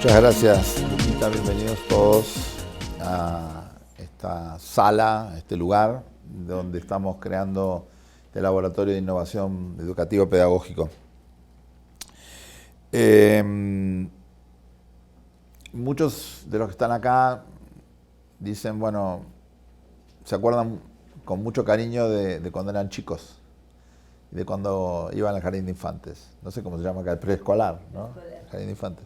Muchas gracias, Lupita. Bienvenidos todos a esta sala, a este lugar donde estamos creando el Laboratorio de Innovación Educativo Pedagógico. Muchos de los que están acá dicen, bueno, se acuerdan con mucho cariño de cuando eran chicos, de cuando iban al jardín de infantes. No sé cómo se llama acá, el preescolar, ¿no? El jardín de infantes.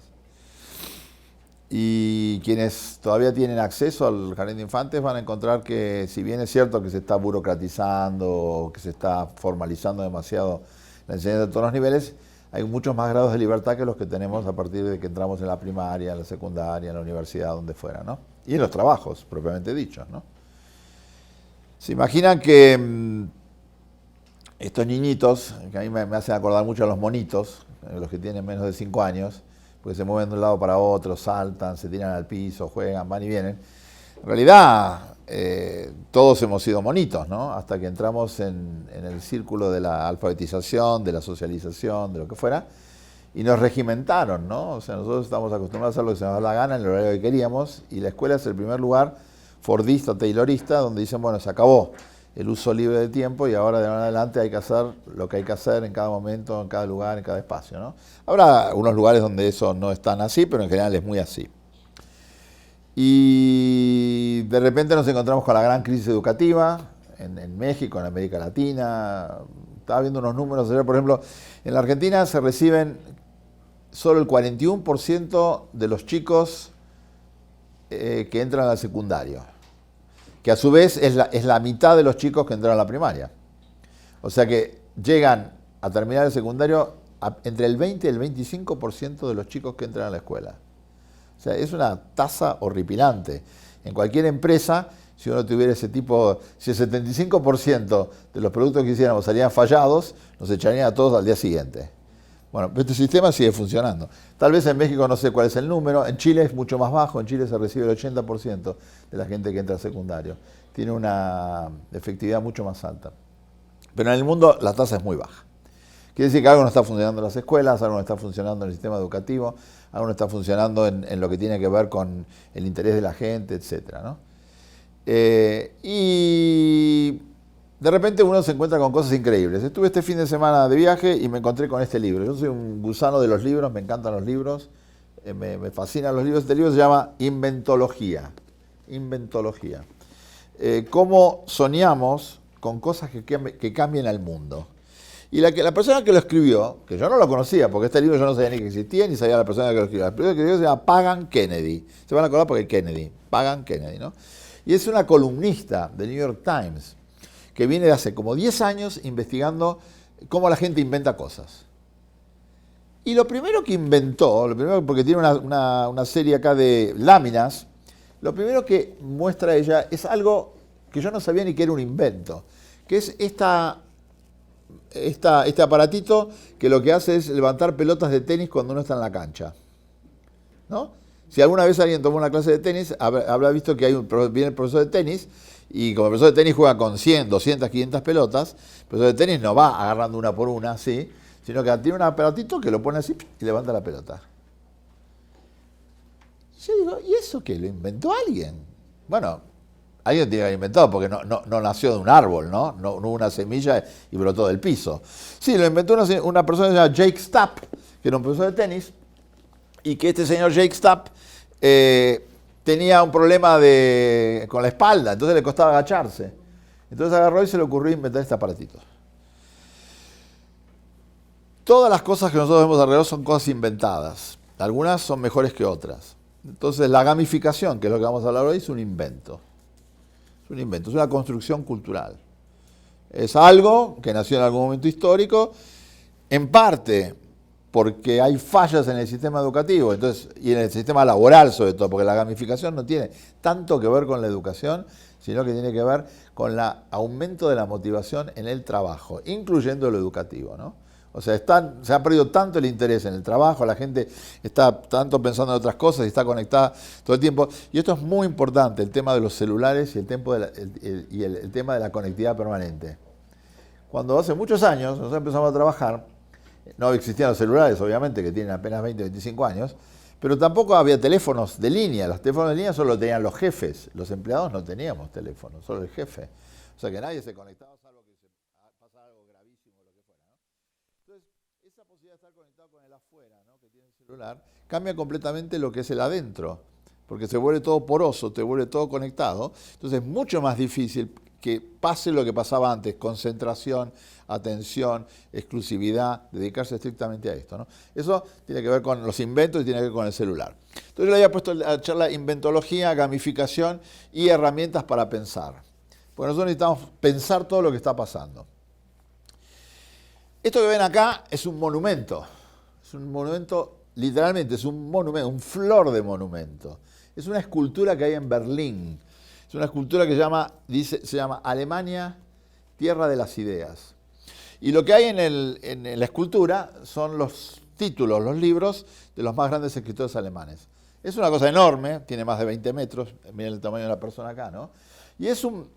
Y quienes todavía tienen acceso al jardín de infantes van a encontrar que, si bien es cierto que se está burocratizando, que se está formalizando demasiado la enseñanza de todos los niveles, hay muchos más grados de libertad que los que tenemos a partir de que entramos en la primaria, en la secundaria, en la universidad, donde fuera, ¿no? Y en los trabajos, propiamente dichos, ¿no? Se imaginan que estos niñitos, que a mí me hacen acordar mucho a los monitos, los que tienen menos de 5 años, porque se mueven de un lado para otro, saltan, se tiran al piso, juegan, van y vienen. En realidad, todos hemos sido monitos, ¿no? Hasta que entramos en el círculo de la alfabetización, de la socialización, de lo que fuera, y nos regimentaron, ¿no? O sea, nosotros estamos acostumbrados a hacer lo que se nos da la gana, en el horario que queríamos, y la escuela es el primer lugar fordista, taylorista, donde dicen, bueno, se acabó el uso libre del tiempo y ahora de ahora en adelante hay que hacer lo que hay que hacer en cada momento, en cada lugar, en cada espacio, ¿no? Habrá unos lugares donde eso no es tan así, pero en general es muy así. Y de repente nos encontramos con la gran crisis educativa en México, en América Latina. Estaba viendo unos números ayer, por ejemplo, en la Argentina se reciben solo el 41% de los chicos que entran al secundario, que a su vez es la mitad de los chicos que entran a la primaria. O sea que llegan a terminar el secundario entre el 20 y el 25% de los chicos que entran a la escuela. O sea, es una tasa horripilante. En cualquier empresa, si uno tuviera ese tipo, si el 75% de los productos que hiciéramos salían fallados, nos echarían a todos al día siguiente. Bueno, este sistema sigue funcionando. Tal vez en México no sé cuál es el número, en Chile es mucho más bajo, en Chile se recibe el 80% de la gente que entra al secundario. Tiene una efectividad mucho más alta. Pero en el mundo la tasa es muy baja. Quiere decir que algo no está funcionando en las escuelas, algo no está funcionando en el sistema educativo, algo no está funcionando en lo que tiene que ver con el interés de la gente, etc., ¿no? Y de repente uno se encuentra con cosas increíbles. Estuve este fin de semana de viaje y me encontré con este libro. Yo soy un gusano de los libros, me encantan los libros, me fascinan los libros. Este libro se llama Inventología. Inventología. Cómo soñamos con cosas que cambien al mundo. Y la persona que lo escribió, que yo no lo conocía, porque este libro yo no sabía ni que existía, ni sabía la persona que lo escribió. La persona que lo escribió se llama Pagan Kennedy. Se van a acordar porque Kennedy. Pagan Kennedy, ¿no? Y es una columnista del New York Times, que viene de hace como 10 años investigando cómo la gente inventa cosas. Y lo primero que inventó, porque tiene una serie acá de láminas, lo primero que muestra ella es algo que yo no sabía ni que era un invento, que es este aparatito que lo que hace es levantar pelotas de tenis cuando uno está en la cancha, ¿no? Si alguna vez alguien tomó una clase de tenis, habrá visto que viene el profesor de tenis, y como el profesor de tenis juega con 100, 200, 500 pelotas, el profesor de tenis no va agarrando una por una, ¿sí? Sino que tiene un aparatito que lo pone así y levanta la pelota. Yo digo, ¿y eso qué? ¿Lo inventó alguien? Bueno, alguien tiene que haber inventado porque no nació de un árbol, ¿no? No hubo una semilla y brotó del piso. Sí, lo inventó una persona llamada Jake Stapp, que era un profesor de tenis, y que este señor Jake Stapp tenía un problema con la espalda, entonces le costaba agacharse. Entonces agarró y se le ocurrió inventar este aparatito. Todas las cosas que nosotros vemos alrededor son cosas inventadas. Algunas son mejores que otras. Entonces la gamificación, que es lo que vamos a hablar hoy, es un invento. Es un invento, es una construcción cultural. Es algo que nació en algún momento histórico, en parte porque hay fallas en el sistema educativo, y en el sistema laboral sobre todo, porque la gamificación no tiene tanto que ver con la educación, sino que tiene que ver con el aumento de la motivación en el trabajo, incluyendo lo educativo, ¿no? O sea, se ha perdido tanto el interés en el trabajo, la gente está tanto pensando en otras cosas y está conectada todo el tiempo. Y esto es muy importante, el tema de los celulares y el tema de la conectividad permanente. Cuando hace muchos años nosotros empezamos a trabajar, no existían los celulares, obviamente, que tienen apenas 20, 25 años, Pero tampoco había teléfonos de línea. Los teléfonos de línea solo tenían los jefes. Los empleados no teníamos teléfono, solo el jefe. O sea que nadie se conectaba salvo que se pasara algo gravísimo o lo que fuera, ¿no? Entonces, esa posibilidad de estar conectado con el afuera, ¿no?, que tiene el celular, cambia completamente lo que es el adentro. Porque se vuelve todo poroso, te vuelve todo conectado. Entonces es mucho más difícil que pase lo que pasaba antes, concentración, atención, exclusividad, dedicarse estrictamente a esto, ¿no? Eso tiene que ver con los inventos y tiene que ver con el celular. Entonces yo le había puesto a la charla inventología, gamificación y herramientas para pensar. Porque nosotros necesitamos pensar todo lo que está pasando. Esto que ven acá es un monumento. Es un monumento, literalmente, es un monumento, un flor de monumento. Es una escultura que hay en Berlín. Es una escultura que se llama Alemania, Tierra de las Ideas. Y lo que hay en la escultura son los títulos, los libros de los más grandes escritores alemanes. Es una cosa enorme, tiene más de 20 metros, miren el tamaño de la persona acá, ¿no? Y es un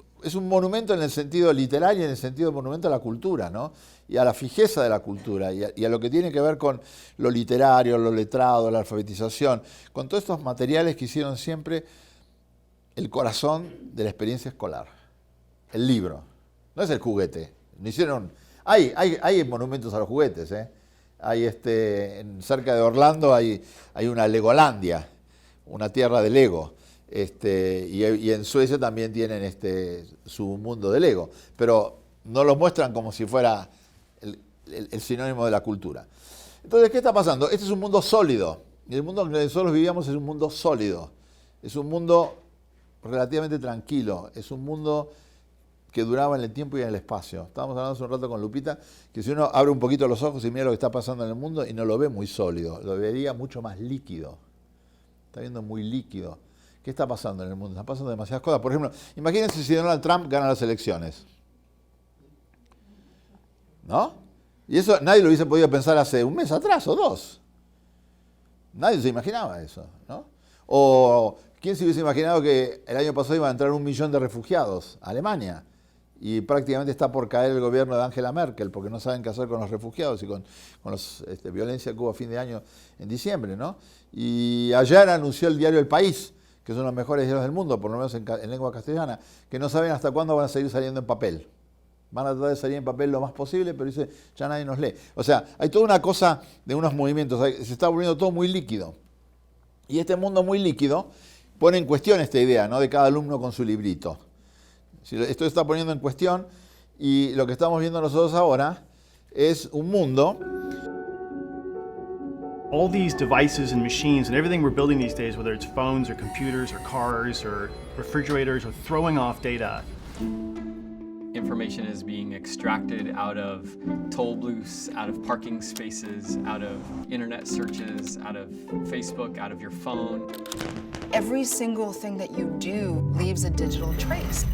monumento en el sentido literario y en el sentido de monumento a la cultura, ¿no? Y a la fijeza de la cultura y a lo que tiene que ver con lo literario, lo letrado, la alfabetización, con todos estos materiales que hicieron siempre el corazón de la experiencia escolar. El libro, no es el juguete. No hicieron, hay monumentos a los juguetes, ¿eh? Hay cerca de Orlando hay una Legolandia, una tierra de Lego. Y en Suecia también tienen su mundo de Lego, pero no los muestran como si fuera el sinónimo de la cultura. Entonces, ¿qué está pasando? Este es un mundo sólido, y el mundo en el que nosotros vivíamos es un mundo sólido, es un mundo relativamente tranquilo, es un mundo que duraba en el tiempo y en el espacio. Estábamos hablando hace un rato con Lupita, que si uno abre un poquito los ojos y mira lo que está pasando en el mundo y no lo ve muy sólido, lo vería mucho más líquido, está viendo muy líquido. ¿Qué está pasando en el mundo? Están pasando demasiadas cosas. Por ejemplo, imagínense si Donald Trump gana las elecciones. ¿No? Y eso nadie lo hubiese podido pensar hace un mes atrás o dos. Nadie se imaginaba eso, ¿no? O ¿quién se hubiese imaginado que el año pasado iba a entrar 1 millón de refugiados a Alemania? Y prácticamente está por caer el gobierno de Angela Merkel, porque no saben qué hacer con los refugiados y con la violencia que hubo a fin de año en diciembre, ¿no? Y ayer anunció el diario El País, que son los mejores diarios del mundo, por lo menos en lengua castellana, que no saben hasta cuándo van a seguir saliendo en papel. Van a tratar de salir en papel lo más posible, pero dice, ya nadie nos lee. O sea, hay toda una cosa de unos movimientos, se está volviendo todo muy líquido. Y este mundo muy líquido pone en cuestión esta idea, ¿no?, de cada alumno con su librito. Esto se está poniendo en cuestión y lo que estamos viendo nosotros ahora es un mundo. All these devices and machines and everything we're building these days, whether it's phones or computers or cars or refrigerators, are throwing off data. Information is being extracted out of toll booths, out of parking spaces, out of internet searches, out of Facebook, out of your phone. Every single thing that you do leaves a digital trace.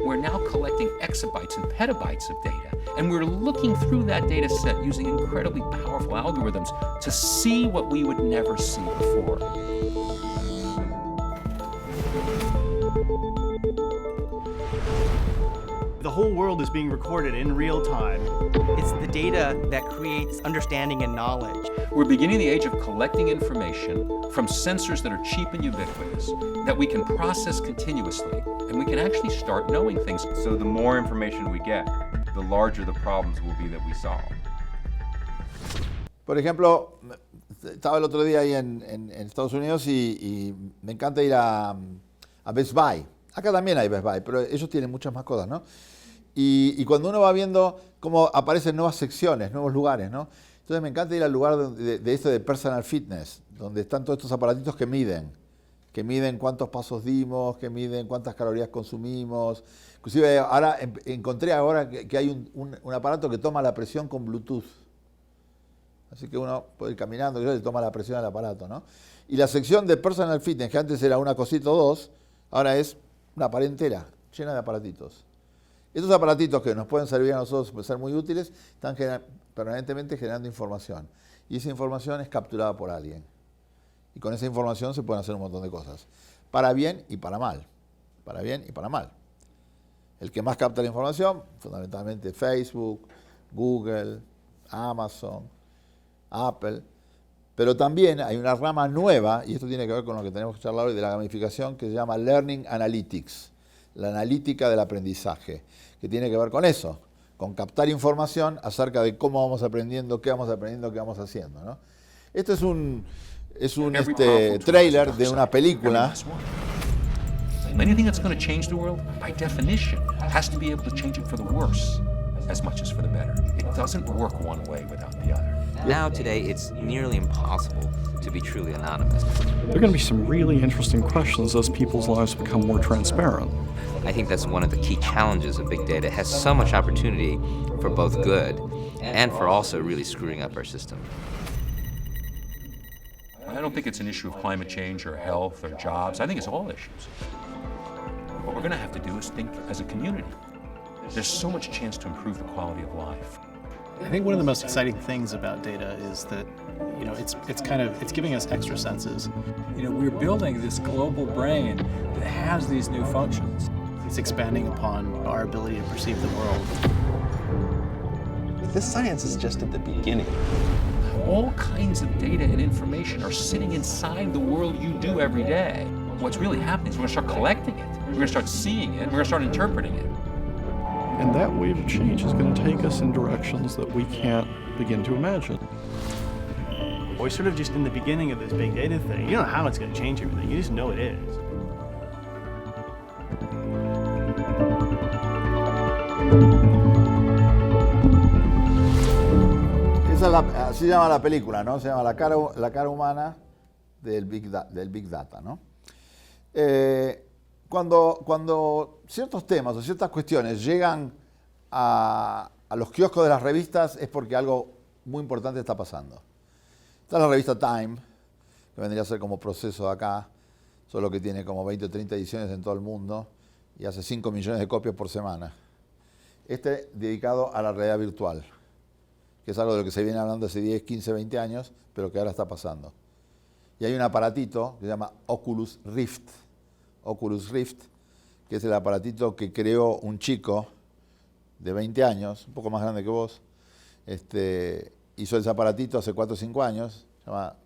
We're now collecting exabytes and petabytes of data, and we're looking through that data set using incredibly powerful algorithms to see what we would never see before. The whole world is being recorded in real time. It's the data that creates understanding and knowledge. We're beginning the age of collecting information from sensors that are cheap and ubiquitous, that we can process continuously, and we can actually start knowing things. So the more information we get, the larger the problems will be that we solve. Por ejemplo, estaba el otro día ahí en Estados Unidos y me encanta ir a Best Buy. Acá también hay Best Buy, pero ellos tienen muchas más cosas, ¿no? Y cuando uno va viendo cómo aparecen nuevas secciones, nuevos lugares, ¿no? Entonces me encanta ir al lugar de esto de personal fitness, donde están todos estos aparatitos que miden cuántos pasos dimos, que miden cuántas calorías consumimos. Inclusive ahora encontré que hay un aparato que toma la presión con Bluetooth. Así que uno puede ir caminando y le toma la presión al aparato, ¿no? Y la sección de personal fitness, que antes era una cosita o dos, ahora es una pared entera, llena de aparatitos. Estos aparatitos que nos pueden servir a nosotros, pueden ser muy útiles, están permanentemente generando información. Y esa información es capturada por alguien. Y con esa información se pueden hacer un montón de cosas. Para bien y para mal. Para bien y para mal. El que más capta la información, fundamentalmente Facebook, Google, Amazon, Apple. Pero también hay una rama nueva, y esto tiene que ver con lo que tenemos que charlar hoy de la gamificación, que se llama Learning Analytics, la analítica del aprendizaje, que tiene que ver con eso, con captar información acerca de cómo vamos aprendiendo, qué vamos haciendo, ¿no? Esto es un trailer de una película. Anything that's going to change the world, by definition, has to be able to change it for the worse as much as for the better. It doesn't work one way without the other. Now today, it's nearly impossible to be truly anonymous. There are going to be some really interesting questions as people's lives become more transparent. I think that's one of the key challenges of big data. It has so much opportunity for both good and for also really screwing up our system. I don't think it's an issue of climate change or health or jobs. I think it's all issues. What we're going to have to do is think as a community. There's so much chance to improve the quality of life. I think one of the most exciting things about data is that, you know, it's giving us extra senses. You know, we're building this global brain that has these new functions. It's expanding upon our ability to perceive the world. This science is just at the beginning. All kinds of data and information are sitting inside the world you do every day. What's really happening is we're going to start collecting it. We're going to start seeing it. We're going to start interpreting it. And that wave of change is going to take us in directions that we can't begin to imagine. We're sort of just in the beginning of this big data thing. You don't know how it's going to change everything. You just know it is. Así se llama la película, ¿no? Se llama La cara humana del Big Data, ¿no? Cuando ciertos temas o ciertas cuestiones llegan a los kioscos de las revistas es porque algo muy importante está pasando. Está la revista Time, que vendría a ser como Proceso de acá, solo que tiene como 20 o 30 ediciones en todo el mundo y hace 5 millones de copias por semana. Este dedicado a la realidad virtual, que es algo de lo que se viene hablando hace 10, 15, 20 años, pero que ahora está pasando. Y hay un aparatito que se llama Oculus Rift, que es el aparatito que creó un chico de 20 años, un poco más grande que vos, hizo ese aparatito hace 4 o 5 años, se llama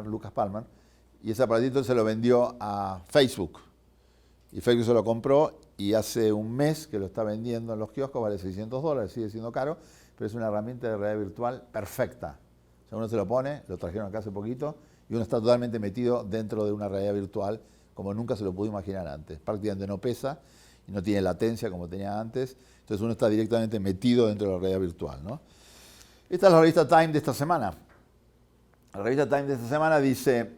Lucas Palmer, y ese aparatito se lo vendió a Facebook. Y Facebook se lo compró y hace un mes que lo está vendiendo en los kioscos, vale $600, sigue siendo caro, pero es una herramienta de realidad virtual perfecta. O sea, uno se lo pone, lo trajeron acá hace poquito, y uno está totalmente metido dentro de una realidad virtual como nunca se lo pudo imaginar antes. Prácticamente no pesa y no tiene latencia como tenía antes, entonces uno está directamente metido dentro de la realidad virtual, ¿no? Esta es la revista Time de esta semana. La revista Time de esta semana dice: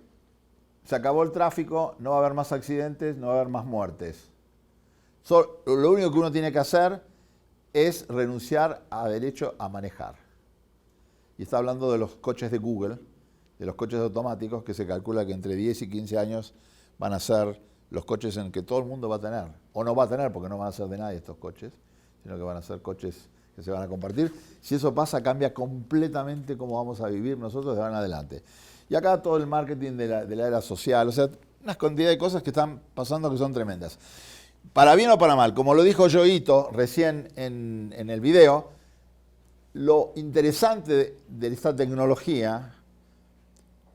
se acabó el tráfico, no va a haber más accidentes, no va a haber más muertes. Lo único que uno tiene que hacer es renunciar a derecho a manejar. Y está hablando de los coches de Google, de los coches automáticos, que se calcula que entre 10 y 15 años van a ser los coches en que todo el mundo va a tener. O no va a tener, porque no van a ser de nadie estos coches, sino que van a ser coches que se van a compartir. Si eso pasa, cambia completamente cómo vamos a vivir nosotros de ahora en adelante. Y acá todo el marketing de la era social, o sea, una cantidad de cosas que están pasando que son tremendas. Para bien o para mal, como lo dijo Yoito recién en el video, lo interesante de esta tecnología,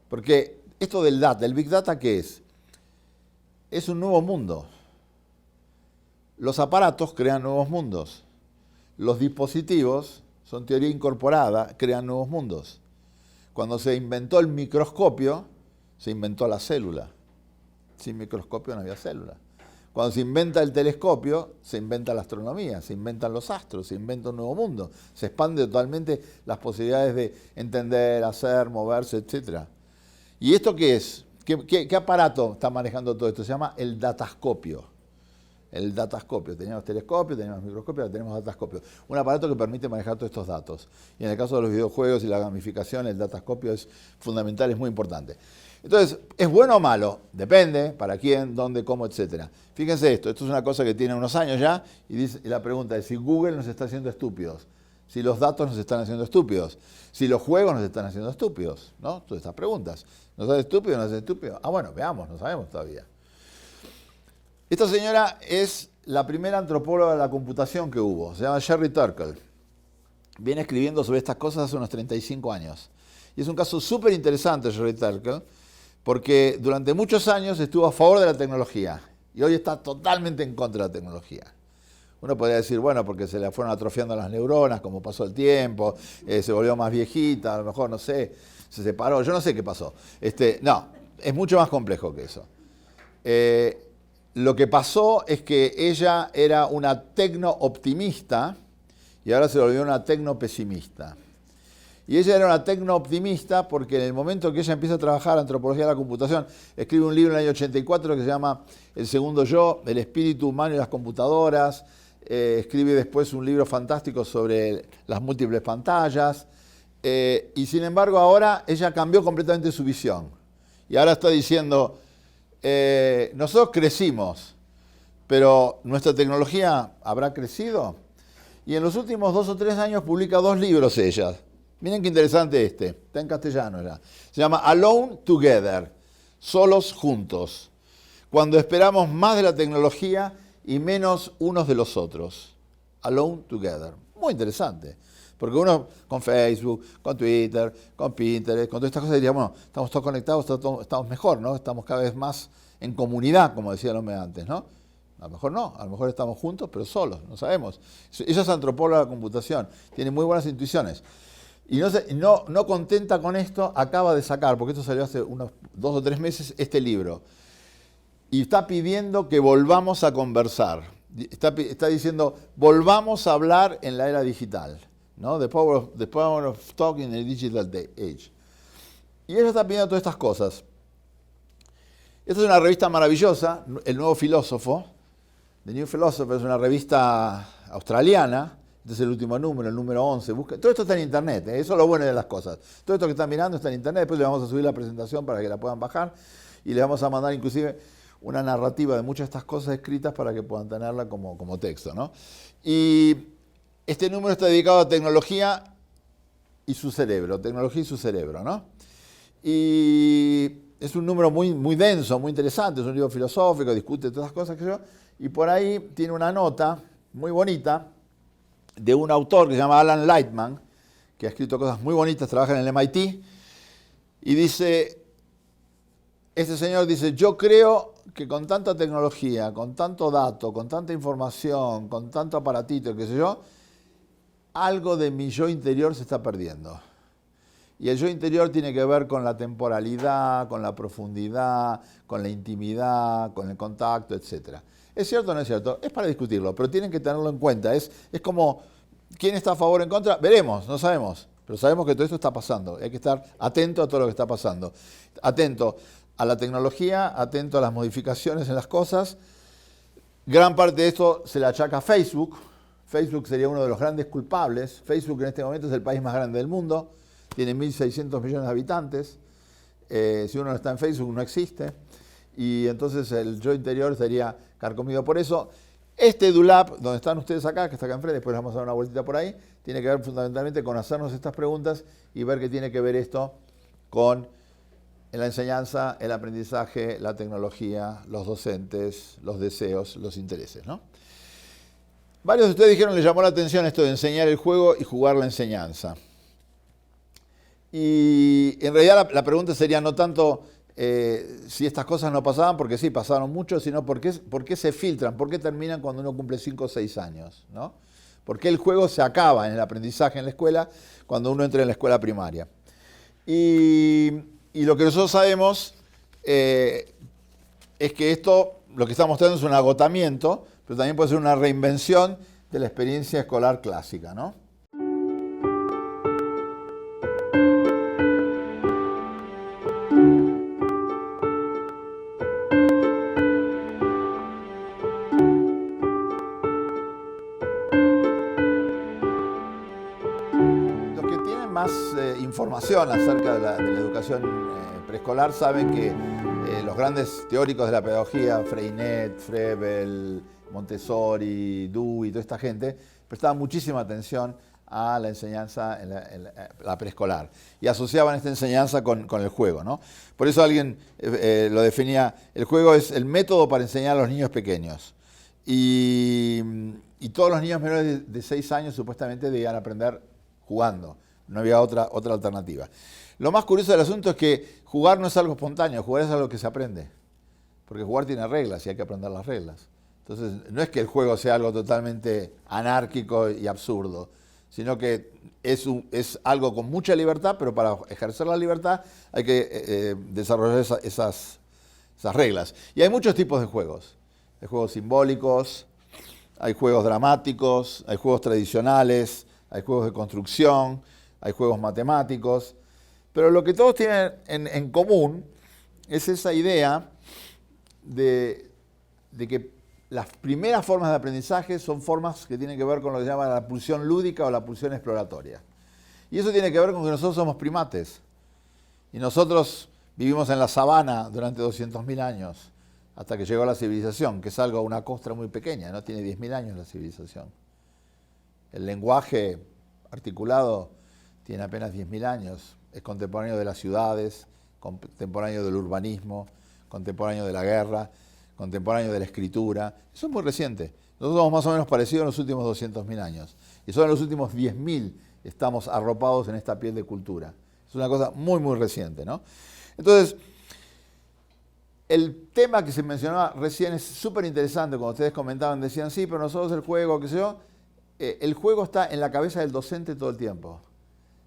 porque esto del data, el Big Data, ¿qué es? Es un nuevo mundo. Los aparatos crean nuevos mundos. Los dispositivos, son teoría incorporada, crean nuevos mundos. Cuando se inventó el microscopio, se inventó la célula. Sin microscopio no había célula. Cuando se inventa el telescopio, se inventa la astronomía, se inventan los astros, se inventa un nuevo mundo. Se expande totalmente las posibilidades de entender, hacer, moverse, etc. ¿Y esto qué es? ¿Qué aparato está manejando todo esto? Se llama el datascopio. El datascopio. Teníamos telescopio, teníamos microscopio, ahora tenemos datascopio. Un aparato que permite manejar todos estos datos. Y en el caso de los videojuegos y la gamificación, el datascopio es fundamental, es muy importante. Entonces, ¿es bueno o malo? Depende, para quién, dónde, cómo, etc. Fíjense esto es una cosa que tiene unos años ya, y la pregunta es si Google nos está haciendo estúpidos, si los datos nos están haciendo estúpidos, si los juegos nos están haciendo estúpidos, ¿no? Todas estas preguntas. ¿Nos hace estúpidos o nos hace estúpidos? Ah, bueno, veamos, no sabemos todavía. Esta señora es la primera antropóloga de la computación que hubo, se llama Sherry Turkle. viene escribiendo sobre estas cosas hace unos 35 años. Y es un caso súper interesante, Jerry Turkle, porque durante muchos años estuvo a favor de la tecnología y hoy está totalmente en contra de la tecnología. Uno podría decir, bueno, porque se le fueron atrofiando las neuronas, como pasó el tiempo, se volvió más viejita, a lo mejor, no sé, se separó, yo no sé qué pasó. No, es mucho más complejo que eso. Lo que pasó es que ella era una tecno-optimista y ahora se volvió una tecno-pesimista. Y ella era una tecno-optimista porque en el momento que ella empieza a trabajar antropología de la computación, escribe un libro en el año 84 que se llama El segundo yo, el espíritu humano y las computadoras. Escribe después un libro fantástico sobre las múltiples pantallas. Y sin embargo ahora ella cambió completamente su visión. Y ahora está diciendo, nosotros crecimos, pero ¿nuestra tecnología habrá crecido? Y en los últimos 2 o 3 años publica 2 libros ella. Miren qué interesante está en castellano ya. Se llama Alone Together, solos juntos, cuando esperamos más de la tecnología y menos unos de los otros. Alone Together. Muy interesante. Porque uno con Facebook, con Twitter, con Pinterest, con todas estas cosas diría, bueno, estamos todos conectados, estamos mejor, ¿no? Estamos cada vez más en comunidad, como decía el hombre antes, ¿no? A lo mejor no, a lo mejor estamos juntos, pero solos, no sabemos. Ella es antropóloga de la computación, tiene muy buenas intuiciones. Y no contenta con esto, acaba de sacar, porque esto salió hace unos 2 o 3 meses, este libro. Y está pidiendo que volvamos a conversar. Está diciendo, volvamos a hablar en la era digital, ¿no? The power of talking in the digital age. Y ella está pidiendo todas estas cosas. Esta es una revista maravillosa, El Nuevo Filósofo. The New Philosopher es una revista australiana. Este es el último número, el número 11. Todo esto está en internet, eso es lo bueno de las cosas. Todo esto que están mirando está en internet, después le vamos a subir la presentación para que la puedan bajar y le vamos a mandar inclusive una narrativa de muchas de estas cosas escritas para que puedan tenerla como texto, ¿no? Y este número está dedicado a tecnología y su cerebro, ¿no? Y es un número muy denso, muy interesante, es un libro filosófico, discute todas las cosas que yo, y por ahí tiene una nota muy bonita de un autor que se llama Alan Lightman, que ha escrito cosas muy bonitas, trabaja en el MIT, y dice, este señor dice, yo creo que con tanta tecnología, con tanto dato, con tanta información, con tanto aparatito, qué sé yo, algo de mi yo interior se está perdiendo. Y el yo interior tiene que ver con la temporalidad, con la profundidad, con la intimidad, con el contacto, etc. ¿Es cierto o no es cierto? Es para discutirlo, pero tienen que tenerlo en cuenta. Es como, ¿quién está a favor o en contra? Veremos, no sabemos. Pero sabemos que todo esto está pasando. Hay que estar atento a todo lo que está pasando. Atento a la tecnología, atento a las modificaciones en las cosas. Gran parte de esto se le achaca a Facebook. Facebook sería uno de los grandes culpables. Facebook en este momento es el país más grande del mundo. Tiene 1.600 millones de habitantes. Si uno no está en Facebook, no existe. Y entonces el yo interior estaría carcomido por eso. Este EduLab, donde están ustedes acá, que está acá enfrente, después les vamos a dar una vueltita por ahí, tiene que ver fundamentalmente con hacernos estas preguntas y ver qué tiene que ver esto con la enseñanza, el aprendizaje, la tecnología, los docentes, los deseos, los intereses, ¿no? Varios de ustedes dijeron, les llamó la atención esto de enseñar el juego y jugar la enseñanza. Y en realidad la pregunta sería no tanto si estas cosas no pasaban, porque sí, pasaron mucho, sino por qué se filtran, por qué terminan cuando uno cumple 5 o 6 años, ¿no? ¿Por qué el juego se acaba en el aprendizaje en la escuela cuando uno entra en la escuela primaria? Y lo que nosotros sabemos es que esto, lo que está mostrando es un agotamiento, pero también puede ser una reinvención de la experiencia escolar clásica, ¿no? Información acerca de la educación preescolar saben que los grandes teóricos de la pedagogía, Freinet, Frebel, Montessori, Dewey, toda esta gente, prestaban muchísima atención a la enseñanza en la preescolar y asociaban esta enseñanza con el juego, ¿no? Por eso alguien lo definía, el juego es el método para enseñar a los niños pequeños y todos los niños menores de 6 años supuestamente debían aprender jugando. No había otra alternativa. Lo más curioso del asunto es que jugar no es algo espontáneo, jugar es algo que se aprende. Porque jugar tiene reglas y hay que aprender las reglas. Entonces, no es que el juego sea algo totalmente anárquico y absurdo, sino que es algo con mucha libertad, pero para ejercer la libertad hay que desarrollar esas reglas. Y hay muchos tipos de juegos. Hay juegos simbólicos, hay juegos dramáticos, hay juegos tradicionales, hay juegos de construcción, hay juegos matemáticos. Pero lo que todos tienen en común es esa idea de que las primeras formas de aprendizaje son formas que tienen que ver con lo que se llama la pulsión lúdica o la pulsión exploratoria. Y eso tiene que ver con que nosotros somos primates. Y nosotros vivimos en la sabana durante 200.000 años, hasta que llegó la civilización, que es algo, una costra muy pequeña, no tiene 10.000 años la civilización. El lenguaje articulado tiene apenas 10.000 años, es contemporáneo de las ciudades, contemporáneo del urbanismo, contemporáneo de la guerra, contemporáneo de la escritura. Eso es muy reciente. Nosotros somos más o menos parecidos en los últimos 200.000 años. Y solo en los últimos 10.000 estamos arropados en esta piel de cultura. Es una cosa muy, muy reciente, ¿no? Entonces, el tema que se mencionaba recién es súper interesante. Cuando ustedes comentaban, decían, sí, pero nosotros el juego, qué sé yo. El juego está en la cabeza del docente todo el tiempo.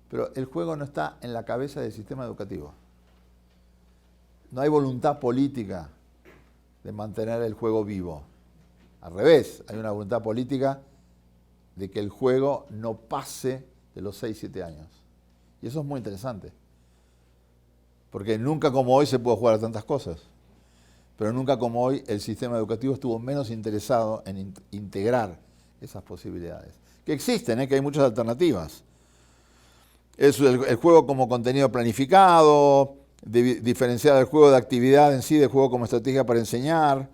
Pero el juego no está en la cabeza del sistema educativo. No hay voluntad política de mantener el juego vivo. Al revés, hay una voluntad política de que el juego no pase de los 6-7 años. Y eso es muy interesante. Porque nunca como hoy se puede jugar a tantas cosas. Pero nunca como hoy el sistema educativo estuvo menos interesado en integrar esas posibilidades. Que existen, que hay muchas alternativas. Es el juego como contenido planificado, diferenciar el juego de actividad en sí, del juego como estrategia para enseñar.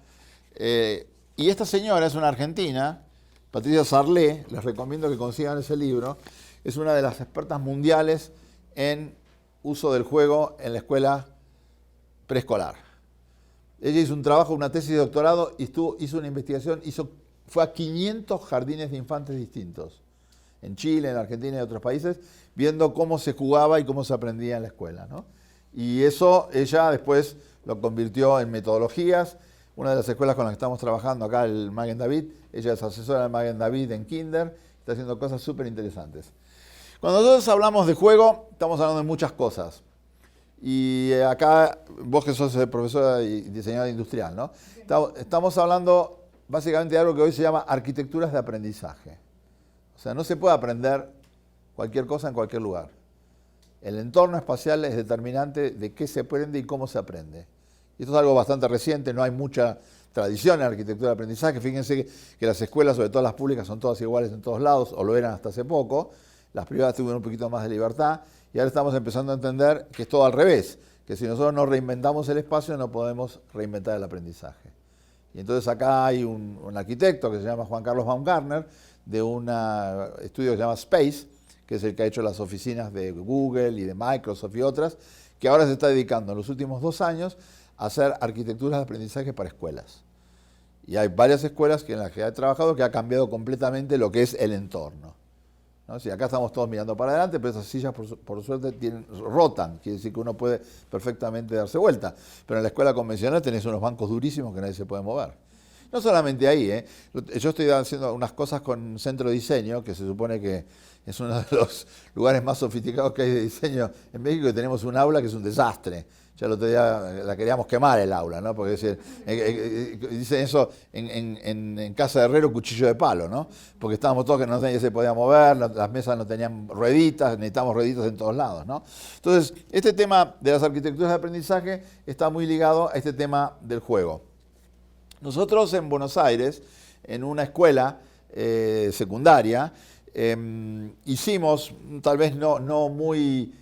Y esta señora es una argentina, Patricia Sarlé, les recomiendo que consigan ese libro, es una de las expertas mundiales en uso del juego en la escuela preescolar. Ella hizo un trabajo, una tesis de doctorado, y hizo una investigación, fue a 500 jardines de infantes distintos, en Chile, en Argentina y en otros países, viendo cómo se jugaba y cómo se aprendía en la escuela, ¿no? Y eso ella después lo convirtió en metodologías. Una de las escuelas con las que estamos trabajando acá, el Magen David, ella es asesora del Magen David en Kinder, está haciendo cosas súper interesantes. Cuando nosotros hablamos de juego, estamos hablando de muchas cosas. Y acá, vos que sos profesora y diseñadora industrial, ¿no? Estamos hablando básicamente de algo que hoy se llama arquitecturas de aprendizaje. O sea, no se puede aprender cualquier cosa en cualquier lugar. El entorno espacial es determinante de qué se aprende y cómo se aprende. Y esto es algo bastante reciente, no hay mucha tradición en arquitectura de aprendizaje. Fíjense que las escuelas, sobre todo las públicas, son todas iguales en todos lados, o lo eran hasta hace poco. Las privadas tuvieron un poquito más de libertad, y ahora estamos empezando a entender que es todo al revés, que si nosotros no reinventamos el espacio, no podemos reinventar el aprendizaje. Y entonces acá hay un arquitecto que se llama Juan Carlos Baumgartner, de un estudio que se llama Space, que es el que ha hecho las oficinas de Google y de Microsoft y otras, que ahora se está dedicando en los últimos 2 años a hacer arquitecturas de aprendizaje para escuelas. Y hay varias escuelas en las que he trabajado que ha cambiado completamente lo que es el entorno, ¿no? Si acá estamos todos mirando para adelante, pero esas sillas por suerte rotan, quiere decir que uno puede perfectamente darse vuelta. Pero en la escuela convencional tenés unos bancos durísimos que nadie se puede mover. No solamente ahí, yo estoy haciendo unas cosas con Centro de Diseño, que se supone que es uno de los lugares más sofisticados que hay de diseño en México, y tenemos un aula que es un desastre. Ya el otro día la queríamos quemar el aula, ¿no? Porque dicen eso en Casa de Herrero, cuchillo de palo, ¿no? Porque estábamos todos que nadie se podía mover, las mesas no tenían rueditas, necesitamos rueditas en todos lados, ¿no? Entonces, este tema de las arquitecturas de aprendizaje está muy ligado a este tema del juego. Nosotros en Buenos Aires, en una escuela secundaria, hicimos, tal vez no muy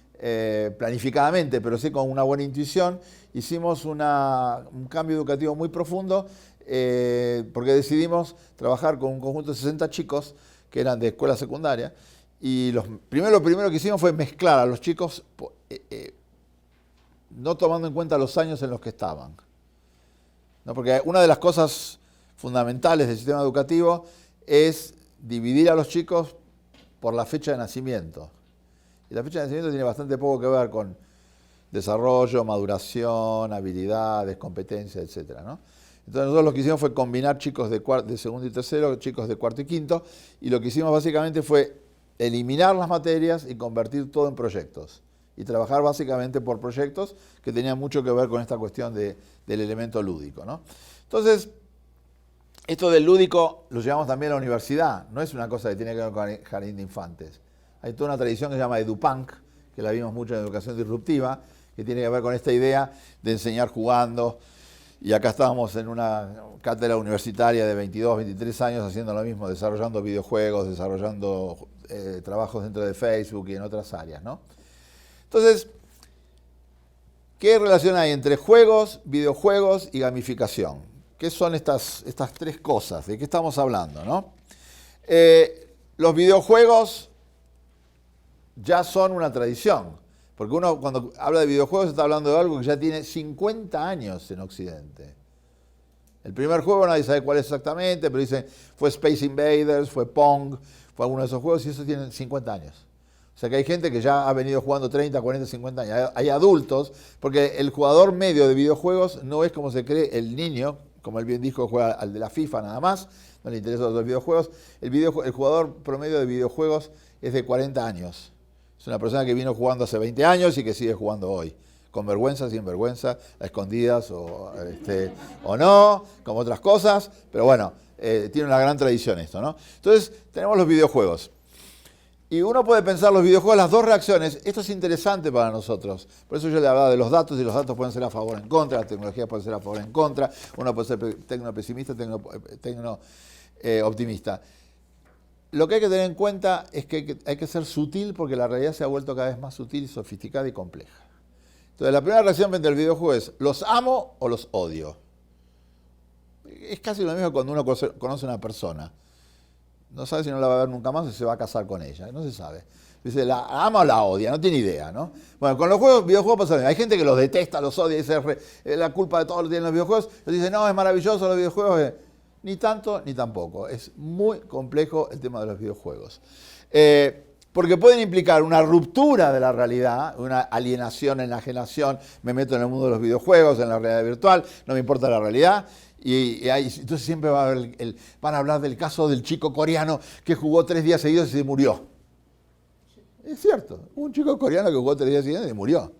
planificadamente, pero sí con una buena intuición, hicimos un cambio educativo muy profundo, porque decidimos trabajar con un conjunto de 60 chicos que eran de escuela secundaria, y lo primero que hicimos fue mezclar a los chicos, no tomando en cuenta los años en los que estaban, ¿no? Porque una de las cosas fundamentales del sistema educativo es dividir a los chicos por la fecha de nacimiento. Y la fecha de nacimiento tiene bastante poco que ver con desarrollo, maduración, habilidades, competencias, etc., ¿no? Entonces nosotros lo que hicimos fue combinar chicos de segundo y tercero, chicos de cuarto y quinto, y lo que hicimos básicamente fue eliminar las materias y convertir todo en proyectos. Y trabajar básicamente por proyectos que tenían mucho que ver con esta cuestión del elemento lúdico, ¿no? Entonces, esto del lúdico lo llevamos también a la universidad. No es una cosa que tiene que ver con el jardín de infantes. Hay toda una tradición que se llama EduPunk, que la vimos mucho en educación disruptiva, que tiene que ver con esta idea de enseñar jugando. Y acá estábamos en una cátedra universitaria de 22, 23 años haciendo lo mismo, desarrollando videojuegos, desarrollando trabajos dentro de Facebook y en otras áreas, ¿no? Entonces, ¿qué relación hay entre juegos, videojuegos y gamificación? ¿Qué son estas tres cosas? ¿De qué estamos hablando, no? Los videojuegos ya son una tradición, porque uno cuando habla de videojuegos está hablando de algo que ya tiene 50 años en Occidente. El primer juego nadie sabe cuál es exactamente, pero dice, fue Space Invaders, fue Pong, fue alguno de esos juegos y eso tiene 50 años. O sea que hay gente que ya ha venido jugando 30, 40, 50 años. Hay adultos, porque el jugador medio de videojuegos no es como se cree el niño, como él bien dijo, juega al de la FIFA nada más, no le interesan los videojuegos. El jugador promedio de videojuegos es de 40 años. Es una persona que vino jugando hace 20 años y que sigue jugando hoy. Con vergüenza, sin vergüenza, a escondidas o no, como otras cosas. Pero bueno, tiene una gran tradición esto, ¿no? Entonces, tenemos los videojuegos. Y uno puede pensar los videojuegos, las dos reacciones. Esto es interesante para nosotros. Por eso yo le hablaba de los datos, y los datos pueden ser a favor o en contra, las tecnologías pueden ser a favor o en contra. Uno puede ser tecnopesimista, tecno-optimista. Lo que hay que tener en cuenta es que hay que ser sutil porque la realidad se ha vuelto cada vez más sutil, sofisticada y compleja. Entonces, la primera reacción frente al videojuego es, ¿los amo o los odio? Es casi lo mismo cuando uno conoce a una persona. No sabe si no la va a ver nunca más o si se va a casar con ella. No se sabe. Dice, ¿la ama o la odia? No tiene idea, ¿no? Bueno, con los videojuegos pasa lo mismo. Hay gente que los detesta, los odia, dice, la culpa de todo lo tienen los videojuegos. Los dice, no, es maravilloso los videojuegos. Ni tanto ni tampoco. Es muy complejo el tema de los videojuegos. Porque pueden implicar una ruptura de la realidad, una alienación, enajenación. Me meto en el mundo de los videojuegos, en la realidad virtual, no me importa la realidad. Entonces siempre van a hablar del caso del chico coreano que jugó 3 días seguidos y se murió. Es cierto, un chico coreano que jugó 3 días seguidos y se murió.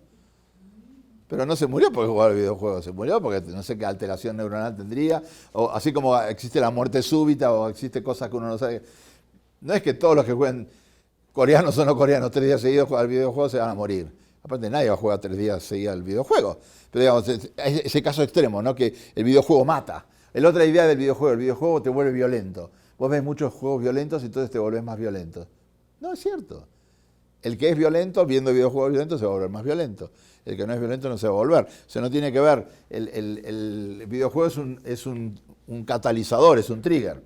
Pero no se murió porque jugaba videojuegos, se murió porque no sé qué alteración neuronal tendría, o así como existe la muerte súbita o existe cosas que uno no sabe. No es que todos los que jueguen coreanos o no coreanos 3 días seguidos al videojuego se van a morir. Aparte nadie va a jugar 3 días seguidos al videojuego. Pero digamos, ese caso extremo, ¿no? Que el videojuego mata. La otra idea del videojuego, el videojuego te vuelve violento. Vos ves muchos juegos violentos y entonces te volvés más violento. No es cierto. El que es violento, viendo videojuegos violentos, se va a volver más violento. El que no es violento no se va a volver. O sea, no tiene que ver. El videojuego es un catalizador, es un trigger.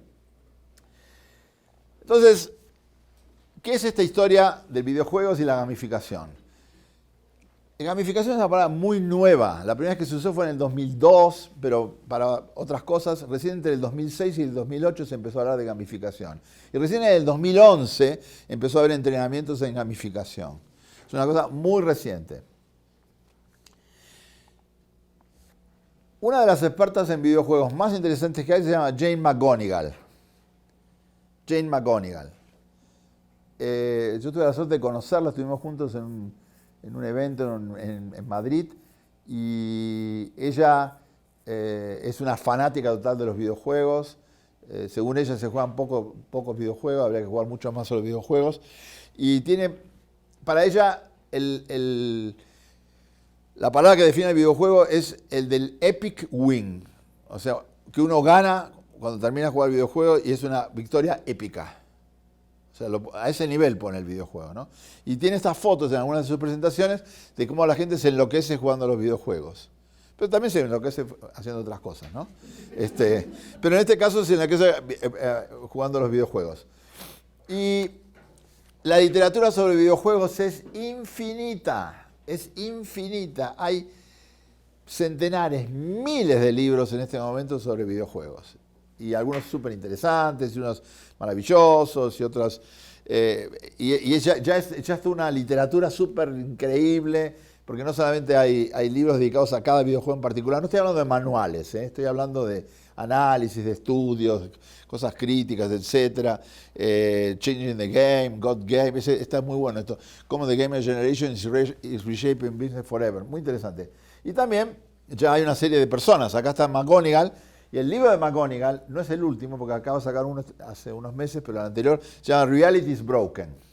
Entonces, ¿qué es esta historia de videojuegos y la gamificación? La gamificación es una palabra muy nueva. La primera vez que se usó fue en el 2002, pero para otras cosas, recién entre el 2006 y el 2008 se empezó a hablar de gamificación. Y recién en el 2011 empezó a haber entrenamientos en gamificación. Es una cosa muy reciente. Una de las expertas en videojuegos más interesantes que hay se llama Jane McGonigal. Jane McGonigal. Yo tuve la suerte de conocerla, estuvimos juntos en un evento en Madrid y ella es una fanática total de los videojuegos. Según ella se juegan pocos videojuegos, habría que jugar mucho más sobre videojuegos. Y tiene, para ella, la palabra que define el videojuego es el del epic win. O sea, que uno gana cuando termina de jugar el videojuego y es una victoria épica. O sea, a ese nivel pone el videojuego, ¿no? Y tiene estas fotos en algunas de sus presentaciones de cómo la gente se enloquece jugando a los videojuegos. Pero también se enloquece haciendo otras cosas, ¿no? Pero en este caso se enloquece jugando a los videojuegos. Y la literatura sobre videojuegos es infinita. Es infinita. Hay centenares, miles de libros en este momento sobre videojuegos. Y algunos súper interesantes, y unos maravillosos, y otros Y ya es una literatura súper increíble, porque no solamente hay libros dedicados a cada videojuego en particular, no estoy hablando de manuales, estoy hablando de análisis, de estudios, cosas críticas, etcétera, Changing the Game, God Game, está muy bueno esto, como The Gamer Generation is Reshaping Business Forever, muy interesante. Y también ya hay una serie de personas, acá está McGonigal, y el libro de McGonigal no es el último, porque acabo de sacar uno hace unos meses, pero el anterior se llama Reality is Broken.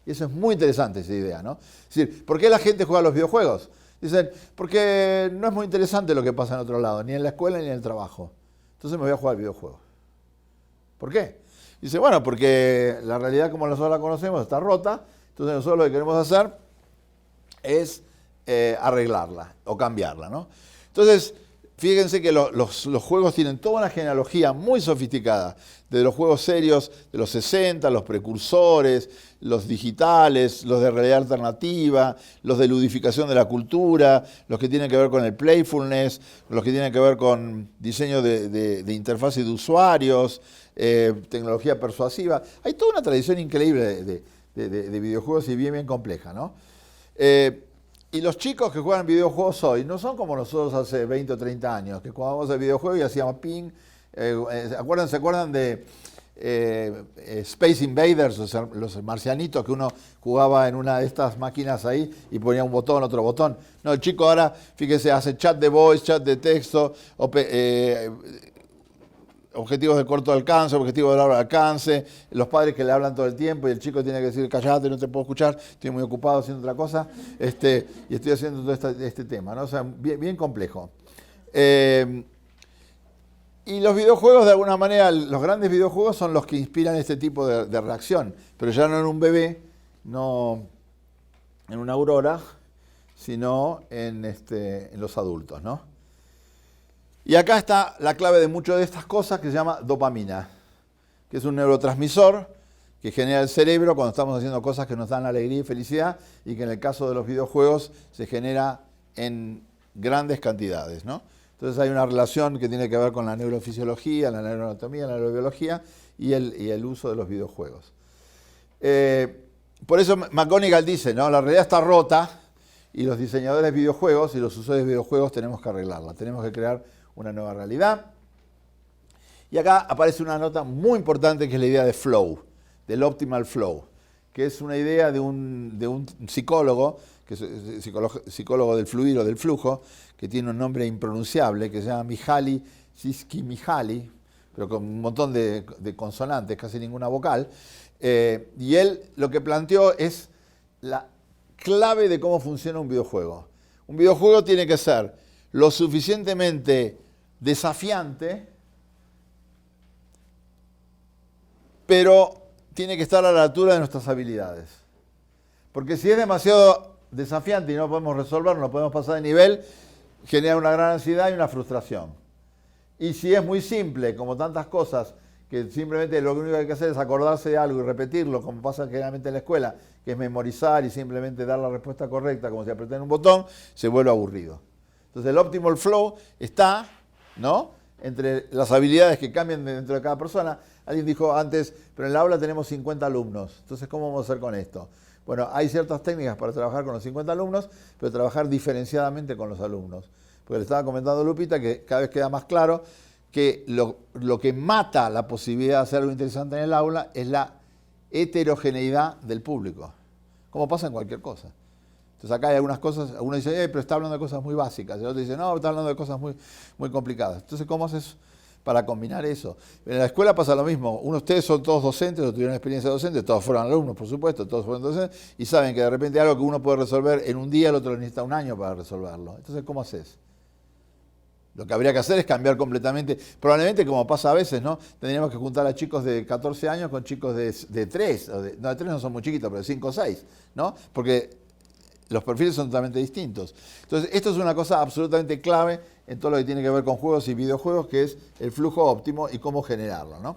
Y eso es muy interesante, esa idea, ¿no? Es decir, ¿por qué la gente juega a los videojuegos? Dicen, porque no es muy interesante lo que pasa en otro lado, ni en la escuela ni en el trabajo. Entonces me voy a jugar al videojuego. ¿Por qué? Dice, bueno, porque la realidad como nosotros la conocemos está rota, entonces nosotros lo que queremos hacer es arreglarla o cambiarla, ¿no? Entonces, fíjense que los juegos tienen toda una genealogía muy sofisticada, de los juegos serios de los 60, los precursores, los digitales, los de realidad alternativa, los de ludificación de la cultura, los que tienen que ver con el playfulness, los que tienen que ver con diseño de interfaces de usuarios, tecnología persuasiva. Hay toda una tradición increíble de videojuegos y bien compleja, ¿no? Y los chicos que juegan videojuegos hoy no son como nosotros hace 20 o 30 años, que jugábamos al videojuego y hacíamos ping. ¿Se acuerdan de Space Invaders, los marcianitos, que uno jugaba en una de estas máquinas ahí y ponía un botón, otro botón? No, el chico ahora, fíjese, hace chat de voice, chat de texto, objetivos de corto alcance, objetivos de largo alcance, los padres que le hablan todo el tiempo y el chico tiene que decir, callate, no te puedo escuchar, estoy muy ocupado haciendo otra cosa, y estoy haciendo todo este tema, ¿no? O sea, bien complejo. Y los videojuegos, de alguna manera, los grandes videojuegos son los que inspiran este tipo de reacción, pero ya no en un bebé, no en una Aurora, sino en los adultos, ¿no? Y acá está la clave de muchas de estas cosas, que se llama dopamina, que es un neurotransmisor que genera el cerebro cuando estamos haciendo cosas que nos dan alegría y felicidad, y que en el caso de los videojuegos se genera en grandes cantidades, ¿no? Entonces hay una relación que tiene que ver con la neurofisiología, la neuroanatomía, la neurobiología y el uso de los videojuegos. Por eso McGonigal dice, ¿no? La realidad está rota y los diseñadores de videojuegos y los usuarios de videojuegos tenemos que arreglarla, tenemos que crear una nueva realidad. Y acá aparece una nota muy importante que es la idea de flow, del optimal flow, que es una idea de un psicólogo, que es psicólogo del fluir o del flujo, que tiene un nombre impronunciable, que se llama Mihaly Csikszentmihalyi, pero con un montón de consonantes, casi ninguna vocal. Y él lo que planteó es la clave de cómo funciona un videojuego. Un videojuego tiene que ser lo suficientemente desafiante, pero tiene que estar a la altura de nuestras habilidades. Porque si es demasiado desafiante y no podemos resolverlo, no podemos pasar de nivel, genera una gran ansiedad y una frustración. Y si es muy simple, como tantas cosas, que simplemente lo único que hay que hacer es acordarse de algo y repetirlo, como pasa generalmente en la escuela, que es memorizar y simplemente dar la respuesta correcta, como si apretara un botón, se vuelve aburrido. Entonces el optimal flow está, ¿no?, entre las habilidades que cambian dentro de cada persona. Alguien dijo antes, pero en la aula tenemos 50 alumnos, entonces ¿cómo vamos a hacer con esto? Bueno, hay ciertas técnicas para trabajar con los 50 alumnos, pero trabajar diferenciadamente con los alumnos. Porque le estaba comentando a Lupita que cada vez queda más claro que lo que mata la posibilidad de hacer algo interesante en el aula es la heterogeneidad del público, como pasa en cualquier cosa. Entonces acá hay algunas cosas, uno dice, pero está hablando de cosas muy básicas, y otro dice, no, está hablando de cosas muy complicadas. Entonces, ¿cómo haces para combinar eso? En la escuela pasa lo mismo. Ustedes son todos docentes, o tuvieron experiencia docente, todos fueron alumnos, por supuesto, todos fueron docentes, y saben que de repente algo que uno puede resolver en un día, el otro necesita un año para resolverlo. Entonces, ¿cómo haces? Lo que habría que hacer es cambiar completamente, probablemente como pasa a veces, ¿no? Tendríamos que juntar a chicos de 14 años con chicos de 3, no, de 3 no son muy chiquitos, pero de 5 o 6, ¿no? Porque los perfiles son totalmente distintos. Entonces, esto es una cosa absolutamente clave en todo lo que tiene que ver con juegos y videojuegos, que es el flujo óptimo y cómo generarlo, ¿no?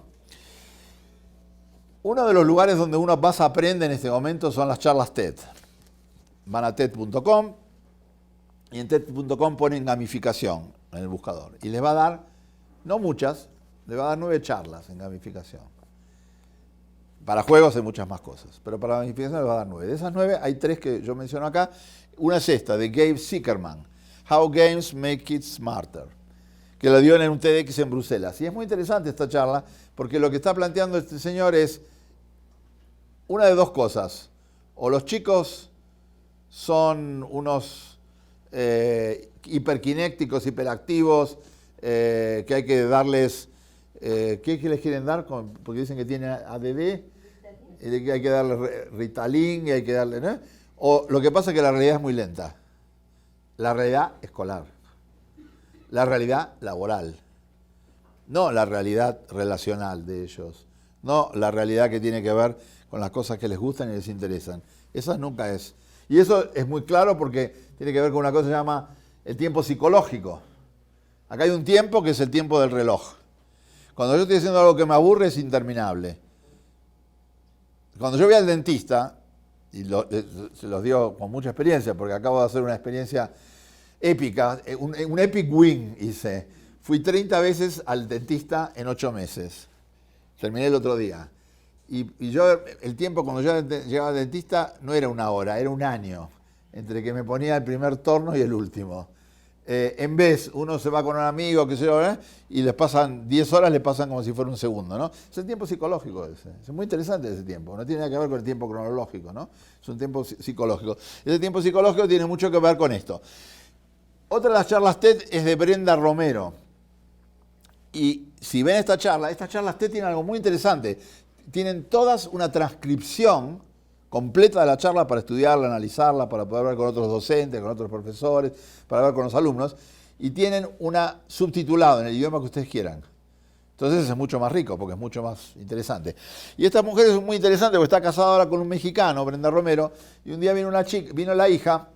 Uno de los lugares donde uno más aprende en este momento son las charlas TED. Van a TED.com y en TED.com ponen gamificación en el buscador. Y les va a dar, no muchas, les va a dar 9 charlas en gamificación. Para juegos hay muchas más cosas, pero para gamificación les va a dar 9. De esas 9 hay 3 que yo menciono acá. Una es esta, de Gabe Zuckerman, How Games Make Kids Smarter, que la dio en un TEDx en Bruselas. Y es muy interesante esta charla, porque lo que está planteando este señor es una de dos cosas. O los chicos son unos hiperkinéticos, hiperactivos, que hay que darles... ¿qué les quieren dar? Porque dicen que tiene ADD, y hay que darle Ritalin, y hay que darle... ¿no? O lo que pasa es que la realidad es muy lenta. La realidad escolar. La realidad laboral. No la realidad relacional de ellos. No la realidad que tiene que ver con las cosas que les gustan y les interesan. Esa nunca es. Y eso es muy claro porque tiene que ver con una cosa que se llama el tiempo psicológico. Acá hay un tiempo que es el tiempo del reloj. Cuando yo estoy haciendo algo que me aburre es interminable. Cuando yo voy al dentista, y se los digo con mucha experiencia, porque acabo de hacer una experiencia épica, un epic win hice. Fui 30 veces al dentista en 8 meses. Terminé el otro día. Y yo, el tiempo cuando yo llegaba al dentista no era una hora, era un año, entre que me ponía el primer torno y el último. En vez, uno se va con un amigo, qué sé yo, y les pasan 10 horas, le pasan como si fuera un segundo, ¿no? Es el tiempo psicológico ese. Es muy interesante ese tiempo. No tiene nada que ver con el tiempo cronológico, ¿no? Es un tiempo psicológico. Ese tiempo psicológico tiene mucho que ver con esto. Otra de las charlas TED es de Brenda Romero. Y si ven estas charlas TED tienen algo muy interesante. Tienen todas una transcripción completa de la charla para estudiarla, analizarla, para poder ver con otros docentes, con otros profesores, para ver con los alumnos, y tienen una subtitulada en el idioma que ustedes quieran. Entonces es mucho más rico, porque es mucho más interesante. Y esta mujer es muy interesante porque está casada ahora con un mexicano, Brenda Romero, y un día vino la hija,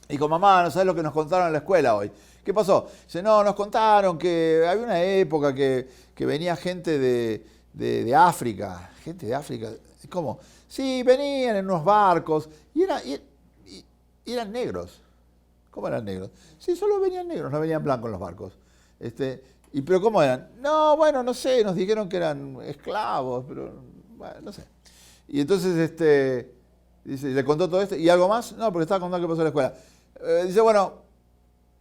y dijo, mamá, ¿no sabes lo que nos contaron en la escuela hoy? ¿Qué pasó? Dice, no, nos contaron que había una época que venía gente de África. ¿Gente de África? ¿Cómo? Sí, venían en unos barcos y eran negros. ¿Cómo eran negros? Sí, solo venían negros, no venían blancos en los barcos. ¿Pero cómo eran? No, bueno, no sé, nos dijeron que eran esclavos, pero bueno, no sé. Y entonces dice, le contó todo esto. ¿Y algo más? No, porque estaba contando qué pasó en la escuela. Dice, bueno,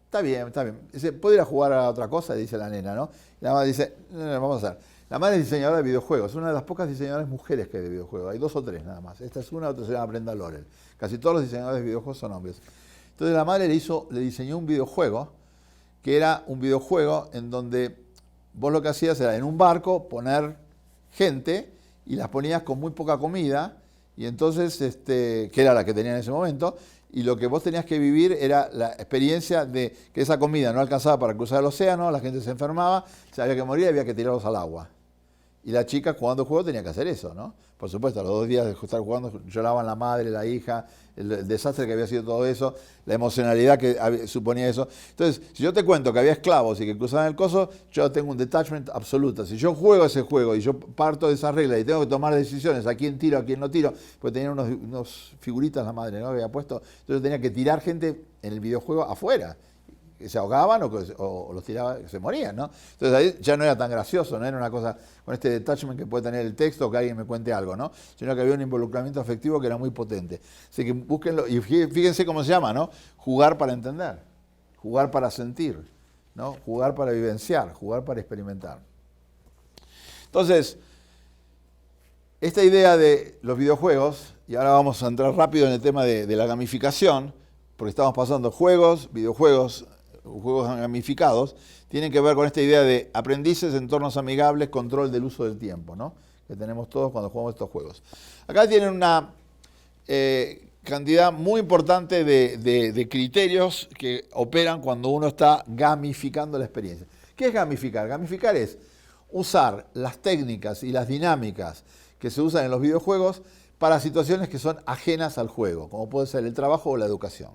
está bien. Dice, ¿puedo ir a jugar a otra cosa? Dice la nena, ¿no? Y la madre dice, no, vamos a hacer. La madre es diseñadora de videojuegos, una de las pocas diseñadoras mujeres que hay de videojuegos. Hay 2 o 3 nada más. Esta es una, otra se llama Brenda Laurel. Casi todos los diseñadores de videojuegos son hombres. Entonces la madre le diseñó un videojuego, que era un videojuego en donde vos lo que hacías era en un barco poner gente y las ponías con muy poca comida, y entonces, que era la que tenía en ese momento, y lo que vos tenías que vivir era la experiencia de que esa comida no alcanzaba para cruzar el océano, la gente se enfermaba, se había que morir y había que tirarlos al agua. Y la chica jugando el juego tenía que hacer eso, ¿no? Por supuesto, a los 2 días de estar jugando lloraban la madre, la hija, el desastre que había sido todo eso, la emocionalidad que suponía eso. Entonces, si yo te cuento que había esclavos y que cruzaban el coso, yo tengo un detachment absoluto. Si yo juego ese juego y yo parto de esas reglas y tengo que tomar decisiones, a quién tiro, a quién no tiro, pues tenía unos figuritas la madre, ¿no? Había puesto, entonces yo tenía que tirar gente en el videojuego afuera. Que se ahogaban o los tiraban, que se morían, ¿no? Entonces ahí ya no era tan gracioso, no era una cosa con este detachment que puede tener el texto o que alguien me cuente algo, ¿no? Sino que había un involucramiento afectivo que era muy potente. Así que búsquenlo y fíjense cómo se llama, ¿no? Jugar para entender, jugar para sentir, ¿no? Jugar para vivenciar, jugar para experimentar. Entonces, esta idea de los videojuegos, y ahora vamos a entrar rápido en el tema de la gamificación, porque estamos pasando juegos, videojuegos, juegos gamificados, tienen que ver con esta idea de aprendices, entornos amigables, control del uso del tiempo, ¿no? Que tenemos todos cuando jugamos estos juegos. Acá tienen una cantidad muy importante de criterios que operan cuando uno está gamificando la experiencia. ¿Qué es gamificar? Gamificar es usar las técnicas y las dinámicas que se usan en los videojuegos para situaciones que son ajenas al juego, como puede ser el trabajo o la educación.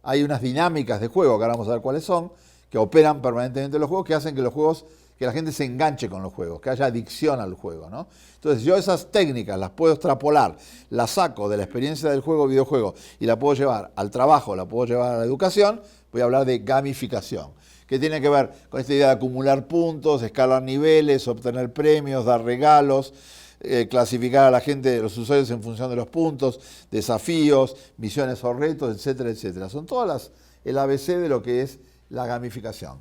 Hay unas dinámicas de juego, que ahora vamos a ver cuáles son, que operan permanentemente en los juegos, que hacen que la gente se enganche con los juegos, que haya adicción al juego, ¿no? Entonces yo esas técnicas las puedo extrapolar, las saco de la experiencia del juego o videojuego y la puedo llevar al trabajo, la puedo llevar a la educación. Voy a hablar de gamificación, que tiene que ver con esta idea de acumular puntos, escalar niveles, obtener premios, dar regalos, clasificar a la gente, los usuarios en función de los puntos, desafíos, misiones o retos, etcétera, etcétera. Son todas el ABC de lo que es la gamificación.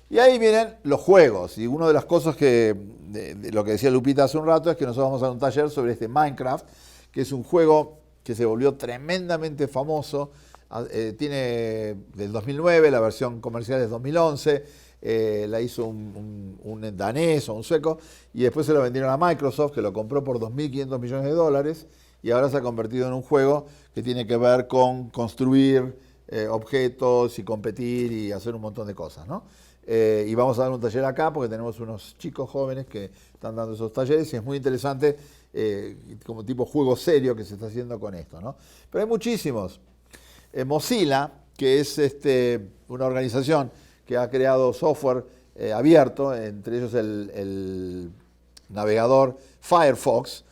Y ahí vienen los juegos. Y una de las cosas de lo que decía Lupita hace un rato es que nosotros vamos a dar un taller sobre este Minecraft, que es un juego que se volvió tremendamente famoso. Tiene del 2009, la versión comercial es 2011. La hizo un danés o un sueco, y después se lo vendieron a Microsoft, que lo compró por $2.500 millones, y ahora se ha convertido en un juego que tiene que ver con construir objetos y competir y hacer un montón de cosas, ¿no? Y vamos a dar un taller acá porque tenemos unos chicos jóvenes que están dando esos talleres y es muy interesante como tipo juego serio que se está haciendo con esto, ¿no? Pero hay muchísimos. Mozilla, que es una organización que ha creado software abierto, entre ellos el navegador Firefox,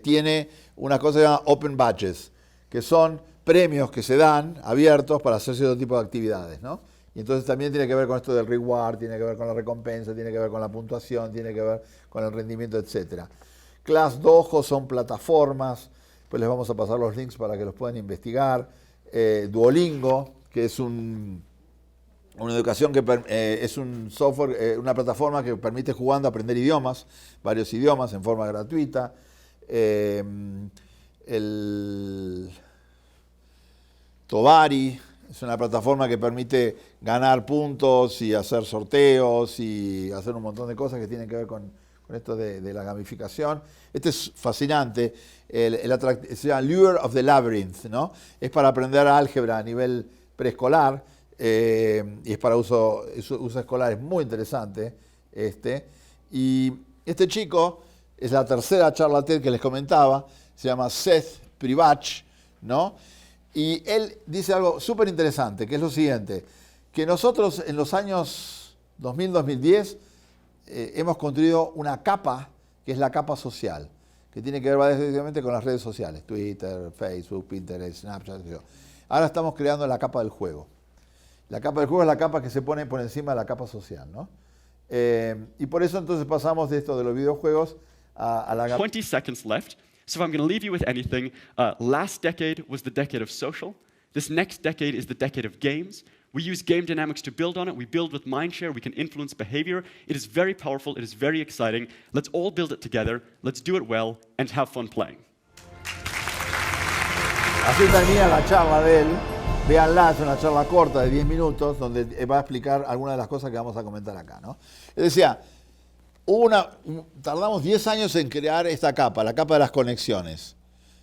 tiene una cosa que se llama Open Badges, que son premios que se dan abiertos para hacer cierto tipo de actividades, ¿no? Y entonces también tiene que ver con esto del reward, tiene que ver con la recompensa, tiene que ver con la puntuación, tiene que ver con el rendimiento, etc. ClassDojo son plataformas, pues les vamos a pasar los links para que los puedan investigar. Duolingo, que es una educación que es un software, una plataforma que permite jugando aprender idiomas, varios idiomas en forma gratuita. El Tobari es una plataforma que permite ganar puntos y hacer sorteos y hacer un montón de cosas que tienen que ver con esto de la gamificación. Este es fascinante, se llama Lure of the Labyrinth, ¿no? Es para aprender álgebra a nivel preescolar, y es para uso escolar, es muy interesante. Y este chico, es la tercera charla TED que les comentaba, se llama Seth Privach, ¿no? Y él dice algo súper interesante, que es lo siguiente, que nosotros en los años 2000-2010 hemos construido una capa, que es la capa social, que tiene que ver básicamente con las redes sociales, Twitter, Facebook, Pinterest, Snapchat, etc. Ahora estamos creando la capa del juego. La capa del juego es la capa que se pone por encima de la capa social, ¿no? Y por eso entonces pasamos de esto de los videojuegos a la capa. 20 seconds left. So if I'm going to leave you with anything, last decade was the decade of social. This next decade is the decade of games. We use game dynamics to build on it. We build with mindshare. We can influence behavior. It is very powerful. It is very exciting. Let's all build it together. Let's do it well and have fun playing. Así termina la charla de él. Véanla, es una charla corta de 10 minutos donde va a explicar algunas de las cosas que vamos a comentar acá, ¿no? Él decía, tardamos 10 años en crear esta capa, la capa de las conexiones,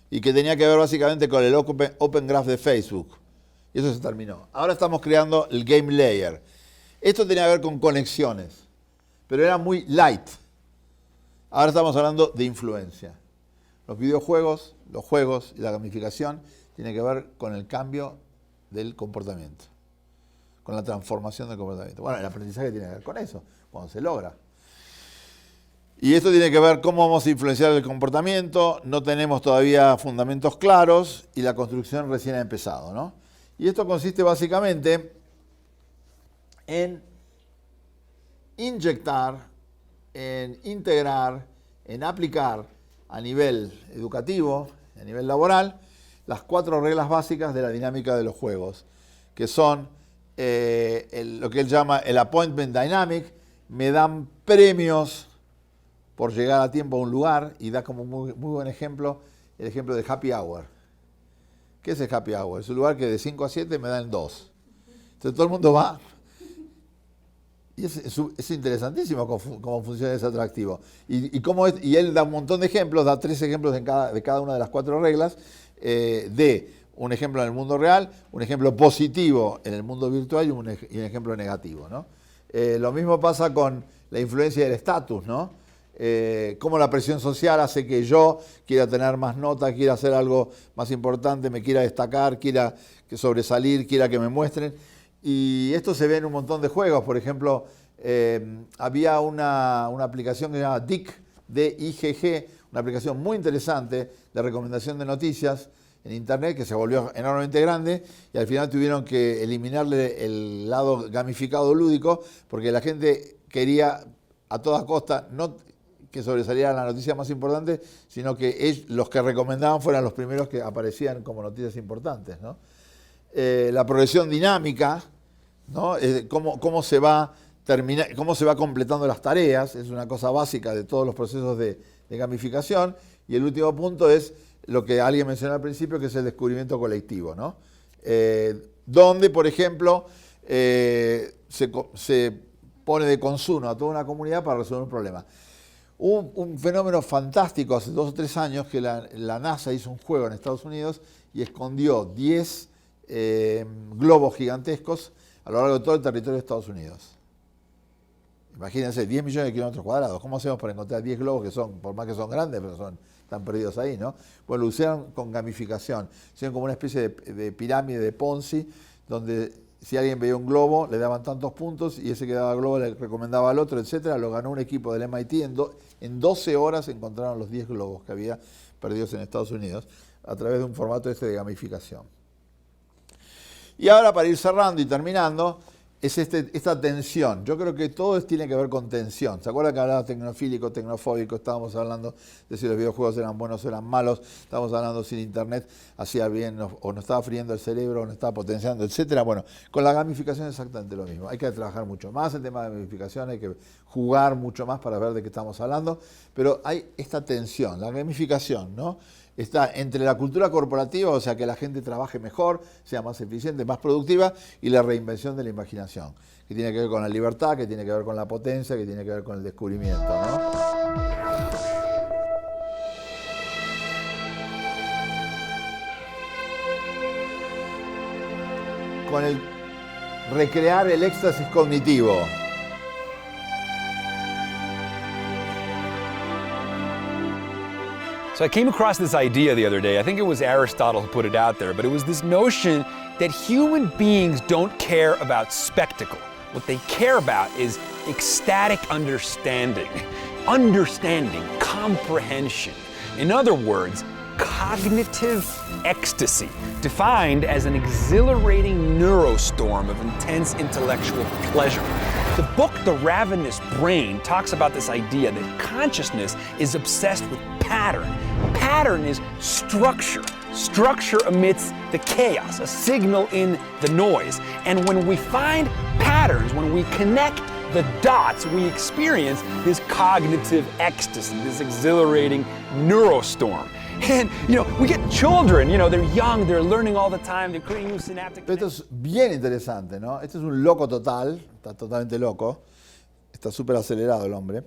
y que tenía que ver básicamente con el Open Graph de Facebook. Y eso se terminó. Ahora estamos creando el Game Layer. Esto tenía que ver con conexiones, pero era muy light. Ahora estamos hablando de influencia. Los videojuegos, los juegos y la gamificación tienen que ver con el cambio del comportamiento, con la transformación del comportamiento. Bueno, el aprendizaje tiene que ver con eso, cuando se logra. Y esto tiene que ver cómo vamos a influenciar el comportamiento. No tenemos todavía fundamentos claros y la construcción recién ha empezado, ¿no? Y esto consiste básicamente en inyectar, en integrar, en aplicar a nivel educativo, a nivel laboral, las 4 reglas básicas de la dinámica de los juegos, que son lo que él llama el Appointment Dynamic. Me dan premios por llegar a tiempo a un lugar, y da como muy buen ejemplo el ejemplo de Happy Hour. ¿Qué es el Happy Hour? Es un lugar que de 5 a 7 me dan 2. Entonces todo el mundo va. Y es interesantísimo cómo funciona ese atractivo. Y él da un montón de ejemplos, da 3 ejemplos de cada una de las 4 reglas, de un ejemplo en el mundo real, un ejemplo positivo en el mundo virtual y un ejemplo negativo, ¿no? Lo mismo pasa con la influencia del estatus, ¿no? Cómo la presión social hace que yo quiera tener más nota, quiera hacer algo más importante, me quiera destacar, quiera sobresalir, quiera que me muestren. Y esto se ve en un montón de juegos. Por ejemplo, había una aplicación que se llama DIGG, una aplicación muy interesante de recomendación de noticias en internet, que se volvió enormemente grande, y al final tuvieron que eliminarle el lado gamificado lúdico, porque la gente quería a toda costa que sobresaliera la noticia más importante, sino que los que recomendaban fueran los primeros que aparecían como noticias importantes, ¿no? La progresión dinámica, ¿no? Cómo se va completando las tareas, es una cosa básica de todos los procesos de gamificación. Y el último punto es lo que alguien mencionó al principio, que es el descubrimiento colectivo, ¿no? Donde, por ejemplo, se pone de consumo a toda una comunidad para resolver un problema. Hubo un fenómeno fantástico hace 2 o 3 años que la NASA hizo un juego en Estados Unidos y escondió 10 globos gigantescos a lo largo de todo el territorio de Estados Unidos. Imagínense, 10 millones de kilómetros cuadrados. ¿Cómo hacemos para encontrar 10 globos que son, por más que son grandes, pero están perdidos ahí, ¿no? Bueno, lo usaron con gamificación. Hicieron como una especie de pirámide de Ponzi, donde si alguien veía un globo, le daban tantos puntos y ese que daba globo le recomendaba al otro, etcétera. Lo ganó un equipo del MIT. En 12 horas encontraron los 10 globos que había perdidos en Estados Unidos a través de un formato de gamificación. Y ahora, para ir cerrando y terminando, es esta tensión. Yo creo que todo tiene que ver con tensión. ¿Se acuerdan que hablaba tecnofílico, tecnofóbico? Estábamos hablando de si los videojuegos eran buenos o eran malos. Estábamos hablando si Internet hacía bien o nos estaba friendo el cerebro o nos estaba potenciando, etcétera. Bueno, con la gamificación es exactamente lo mismo. Hay que trabajar mucho más en tema de gamificación, hay que jugar mucho más para ver de qué estamos hablando. Pero hay esta tensión, la gamificación, ¿no? Está entre la cultura corporativa, o sea, que la gente trabaje mejor, sea más eficiente, más productiva, y la reinvención de la imaginación, que tiene que ver con la libertad, que tiene que ver con la potencia, que tiene que ver con el descubrimiento, ¿no? Con el recrear el éxtasis cognitivo. So I came across this idea the other day. I think it was Aristotle who put it out there, but it was this notion that human beings don't care about spectacle. What they care about is ecstatic understanding, comprehension. In other words, cognitive ecstasy, defined as an exhilarating neurostorm of intense intellectual pleasure. The book, The Ravenous Brain, talks about this idea that consciousness is obsessed with pattern. Pattern is structure. Structure emits the chaos, a signal in the noise. And when we find patterns, when we connect the dots, we experience this cognitive ecstasy, this exhilarating neurostorm. And, we get children, they're young, they're learning all the time, they're creating new synaptic... Esto es bien interesante, ¿no? Este es un loco total, está totalmente loco, está súper acelerado el hombre,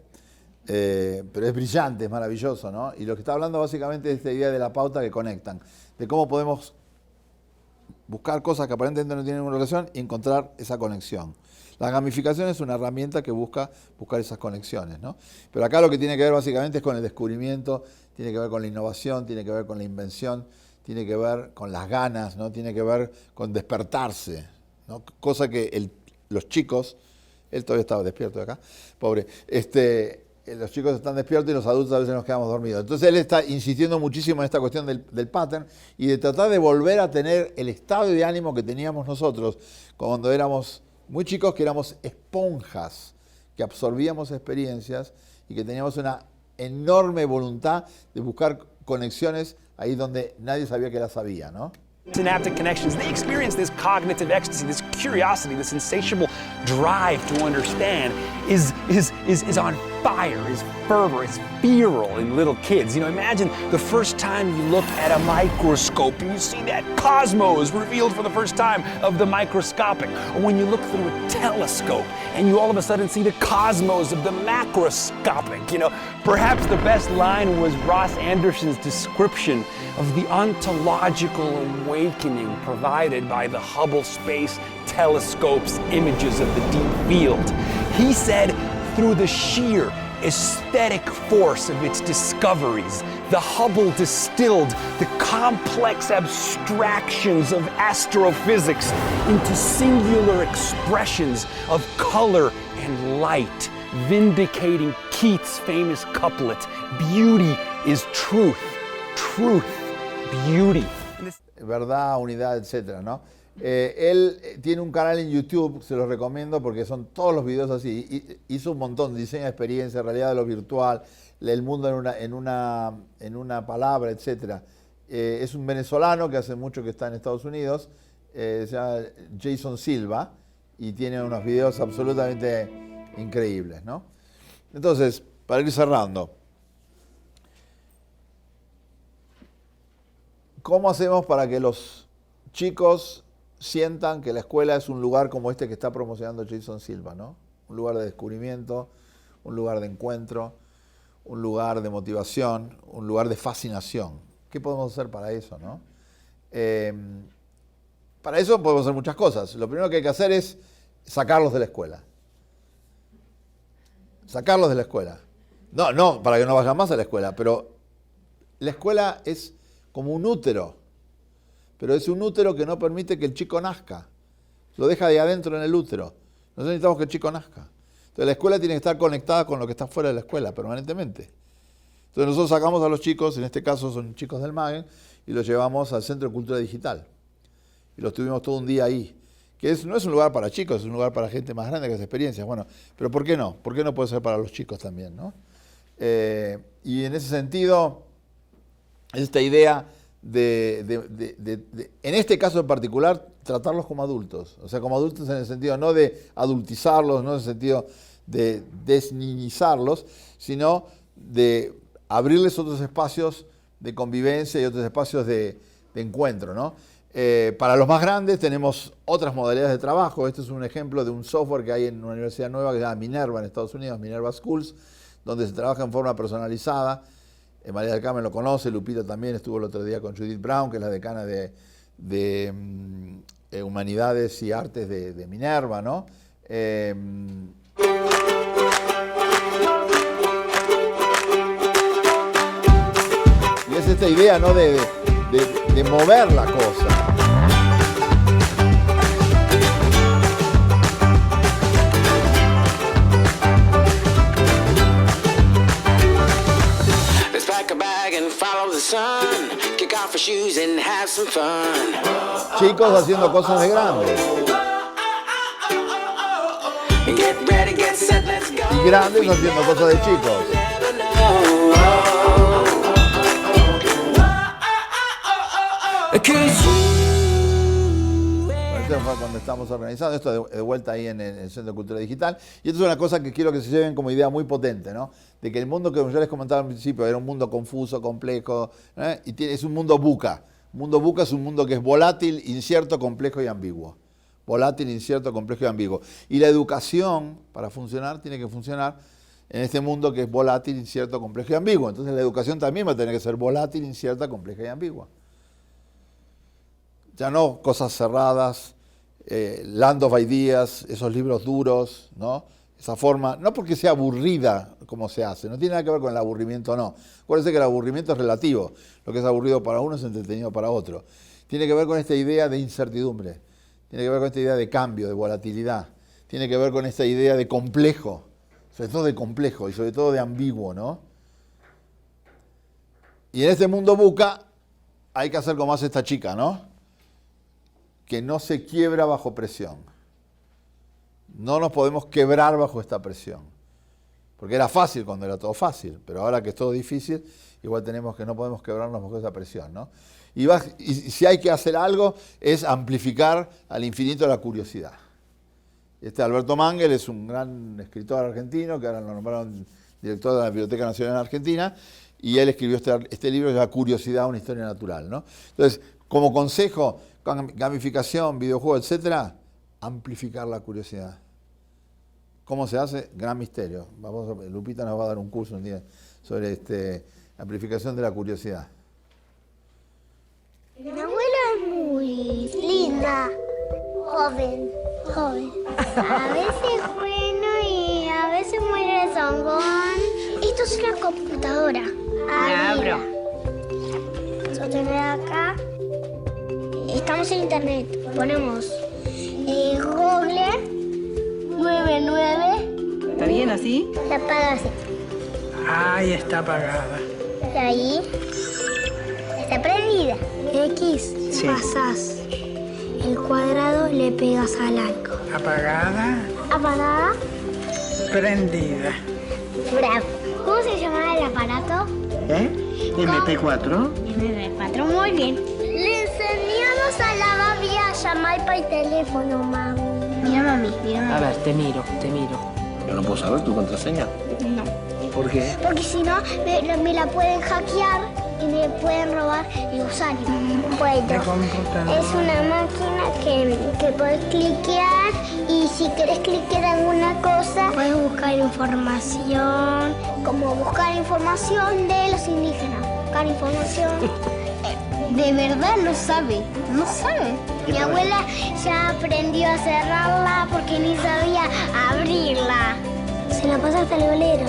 pero es brillante, es maravilloso, ¿no? Y lo que está hablando básicamente es esta idea de la pauta que conectan, de cómo podemos buscar cosas que aparentemente no tienen ninguna relación y encontrar esa conexión. La gamificación es una herramienta que busca buscar esas conexiones, ¿no? Pero acá lo que tiene que ver básicamente es con el descubrimiento, tiene que ver con la innovación, tiene que ver con la invención, tiene que ver con las ganas, ¿no? Tiene que ver con despertarse, ¿no? Cosa que los chicos, él todavía estaba despierto de acá, pobre, los chicos están despiertos y los adultos a veces nos quedamos dormidos. Entonces él está insistiendo muchísimo en esta cuestión del pattern y de tratar de volver a tener el estado de ánimo que teníamos nosotros cuando éramos muy chicos, que éramos esponjas, que absorbíamos experiencias y que teníamos una enorme voluntad de buscar conexiones ahí donde nadie sabía que las había, ¿no? Synaptic connections, they experience this cognitive ecstasy, this curiosity, this insatiable drive to understand is on fire, is fervor, is feral in little kids. Imagine the first time you look at a microscope and you see that cosmos revealed for the first time of the microscopic. Or when you look through a telescope and you all of a sudden see the cosmos of the macroscopic. Perhaps the best line was Ross Anderson's description of the ontological awakening provided by the Hubble Space Telescope's images of the deep field. He said, through the sheer aesthetic force of its discoveries, the Hubble distilled the complex abstractions of astrophysics into singular expressions of color and light, vindicating Keats' famous couplet, "Beauty is truth, truth, beauty." Verdad, unidad, etcétera, ¿no? Él tiene un canal en YouTube, se los recomiendo porque son todos los videos así. Hizo un montón, diseña experiencias, realidad de lo virtual, el mundo en una palabra, etc. Es un venezolano que hace mucho que está en Estados Unidos, se llama Jason Silva, y tiene unos videos absolutamente increíbles, ¿no? Entonces, para ir cerrando, ¿cómo hacemos para que los chicos sientan que la escuela es un lugar como este que está promocionando Jason Silva, ¿no? Un lugar de descubrimiento, un lugar de encuentro, un lugar de motivación, un lugar de fascinación? ¿Qué podemos hacer para eso, no? Para eso podemos hacer muchas cosas. Lo primero que hay que hacer es sacarlos de la escuela. Sacarlos de la escuela. No, para que no vayan más a la escuela, pero la escuela es como un útero, pero es un útero que no permite que el chico nazca. Lo deja de adentro en el útero. Nosotros necesitamos que el chico nazca. Entonces la escuela tiene que estar conectada con lo que está fuera de la escuela permanentemente. Entonces nosotros sacamos a los chicos, en este caso son chicos del MAGEN, y los llevamos al Centro de Cultura Digital. Y los tuvimos todo un día ahí. Que no es un lugar para chicos, es un lugar para gente más grande que hace experiencias. Bueno, pero ¿por qué no? ¿Por qué no puede ser para los chicos también, no? Y en ese sentido, esta idea en este caso en particular, tratarlos como adultos. O sea, como adultos en el sentido no de adultizarlos, no en el sentido de desniñizarlos, sino de abrirles otros espacios de convivencia y otros espacios de encuentro, ¿no? Para los más grandes tenemos otras modalidades de trabajo. Este es un ejemplo de un software que hay en una universidad nueva que se llama Minerva en Estados Unidos, Minerva Schools, donde se trabaja en forma personalizada. María del Carmen lo conoce, Lupita también estuvo el otro día con Judith Brown, que es la decana de Humanidades y Artes de Minerva, ¿no? Y es esta idea, ¿no?, de mover la cosa. Chicos haciendo cosas de grandes. Y grandes haciendo cosas de chicos. Esto fue cuando estamos organizando esto de vuelta ahí en el Centro de Cultura Digital. Y esto es una cosa que quiero que se lleven como idea muy potente, ¿no? De que el mundo que yo les comentaba al principio era un mundo confuso, complejo, y es un mundo VUCA. Un mundo VUCA es un mundo que es volátil, incierto, complejo y ambiguo. Volátil, incierto, complejo y ambiguo. Y la educación, para funcionar, tiene que funcionar en este mundo que es volátil, incierto, complejo y ambiguo. Entonces la educación también va a tener que ser volátil, incierta, compleja y ambigua. Ya no cosas cerradas, land of ideas, esos libros duros, ¿no? Esa forma, no porque sea aburrida como se hace, no tiene nada que ver con el aburrimiento, no. Acuérdense que el aburrimiento es relativo, lo que es aburrido para uno es entretenido para otro. Tiene que ver con esta idea de incertidumbre, tiene que ver con esta idea de cambio, de volatilidad, tiene que ver con esta idea de complejo, sobre todo de complejo y sobre todo de ambiguo, ¿no? Y en este mundo VUCA hay que hacer como hace esta chica, ¿no? Que no se quiebra bajo presión. No nos podemos quebrar bajo esta presión. Porque era fácil cuando era todo fácil, pero ahora que es todo difícil, igual tenemos que no podemos quebrarnos bajo esa presión, ¿no? Y si hay que hacer algo, es amplificar al infinito la curiosidad. Alberto Mangel es un gran escritor argentino, que ahora lo nombraron director de la Biblioteca Nacional de Argentina, y él escribió este libro que se llama Curiosidad, una historia natural, ¿no? Entonces, como consejo, gamificación, videojuegos, etcétera, amplificar la curiosidad. ¿Cómo se hace? Gran misterio. Lupita nos va a dar un curso un día sobre amplificación de la curiosidad. Mi abuela es muy linda, joven. A veces bueno y a veces muy rezongón. Esto es una computadora. Mira. Vamos a tener acá. Estamos en internet. Ponemos Google 99. ¿Está bien así? La apaga así. Ahí está apagada. Y ahí está prendida. X. Sí. Pasás. el cuadrado le pegas al algo. Apagada, ¿Apagada? prendida. Bravo. ¿Cómo se llamaba el aparato? MP4. MP4, muy bien. Le enseñamos a la Babi a llamar por teléfono, mami. Mira, mami, mira, mami. A ver, te miro. ¿Yo no puedo saber tu contraseña? No. ¿Por qué? Porque si no, me la pueden hackear y me pueden robar y usar. Bueno, es una máquina que puedes cliquear y si quieres cliquear alguna cosa, puedes buscar información, como buscar información de los indígenas, buscar información. De verdad no sabe. Mi abuela ya aprendió a cerrarla porque ni sabía abrirla. Se la pasa hasta el bolero.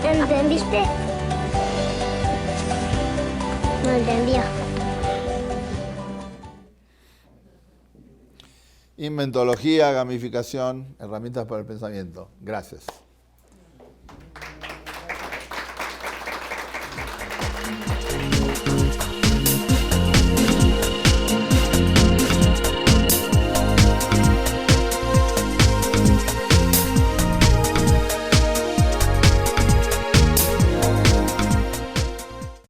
¿Entendiste? No entendió. Inventología, gamificación, herramientas para el pensamiento. Gracias.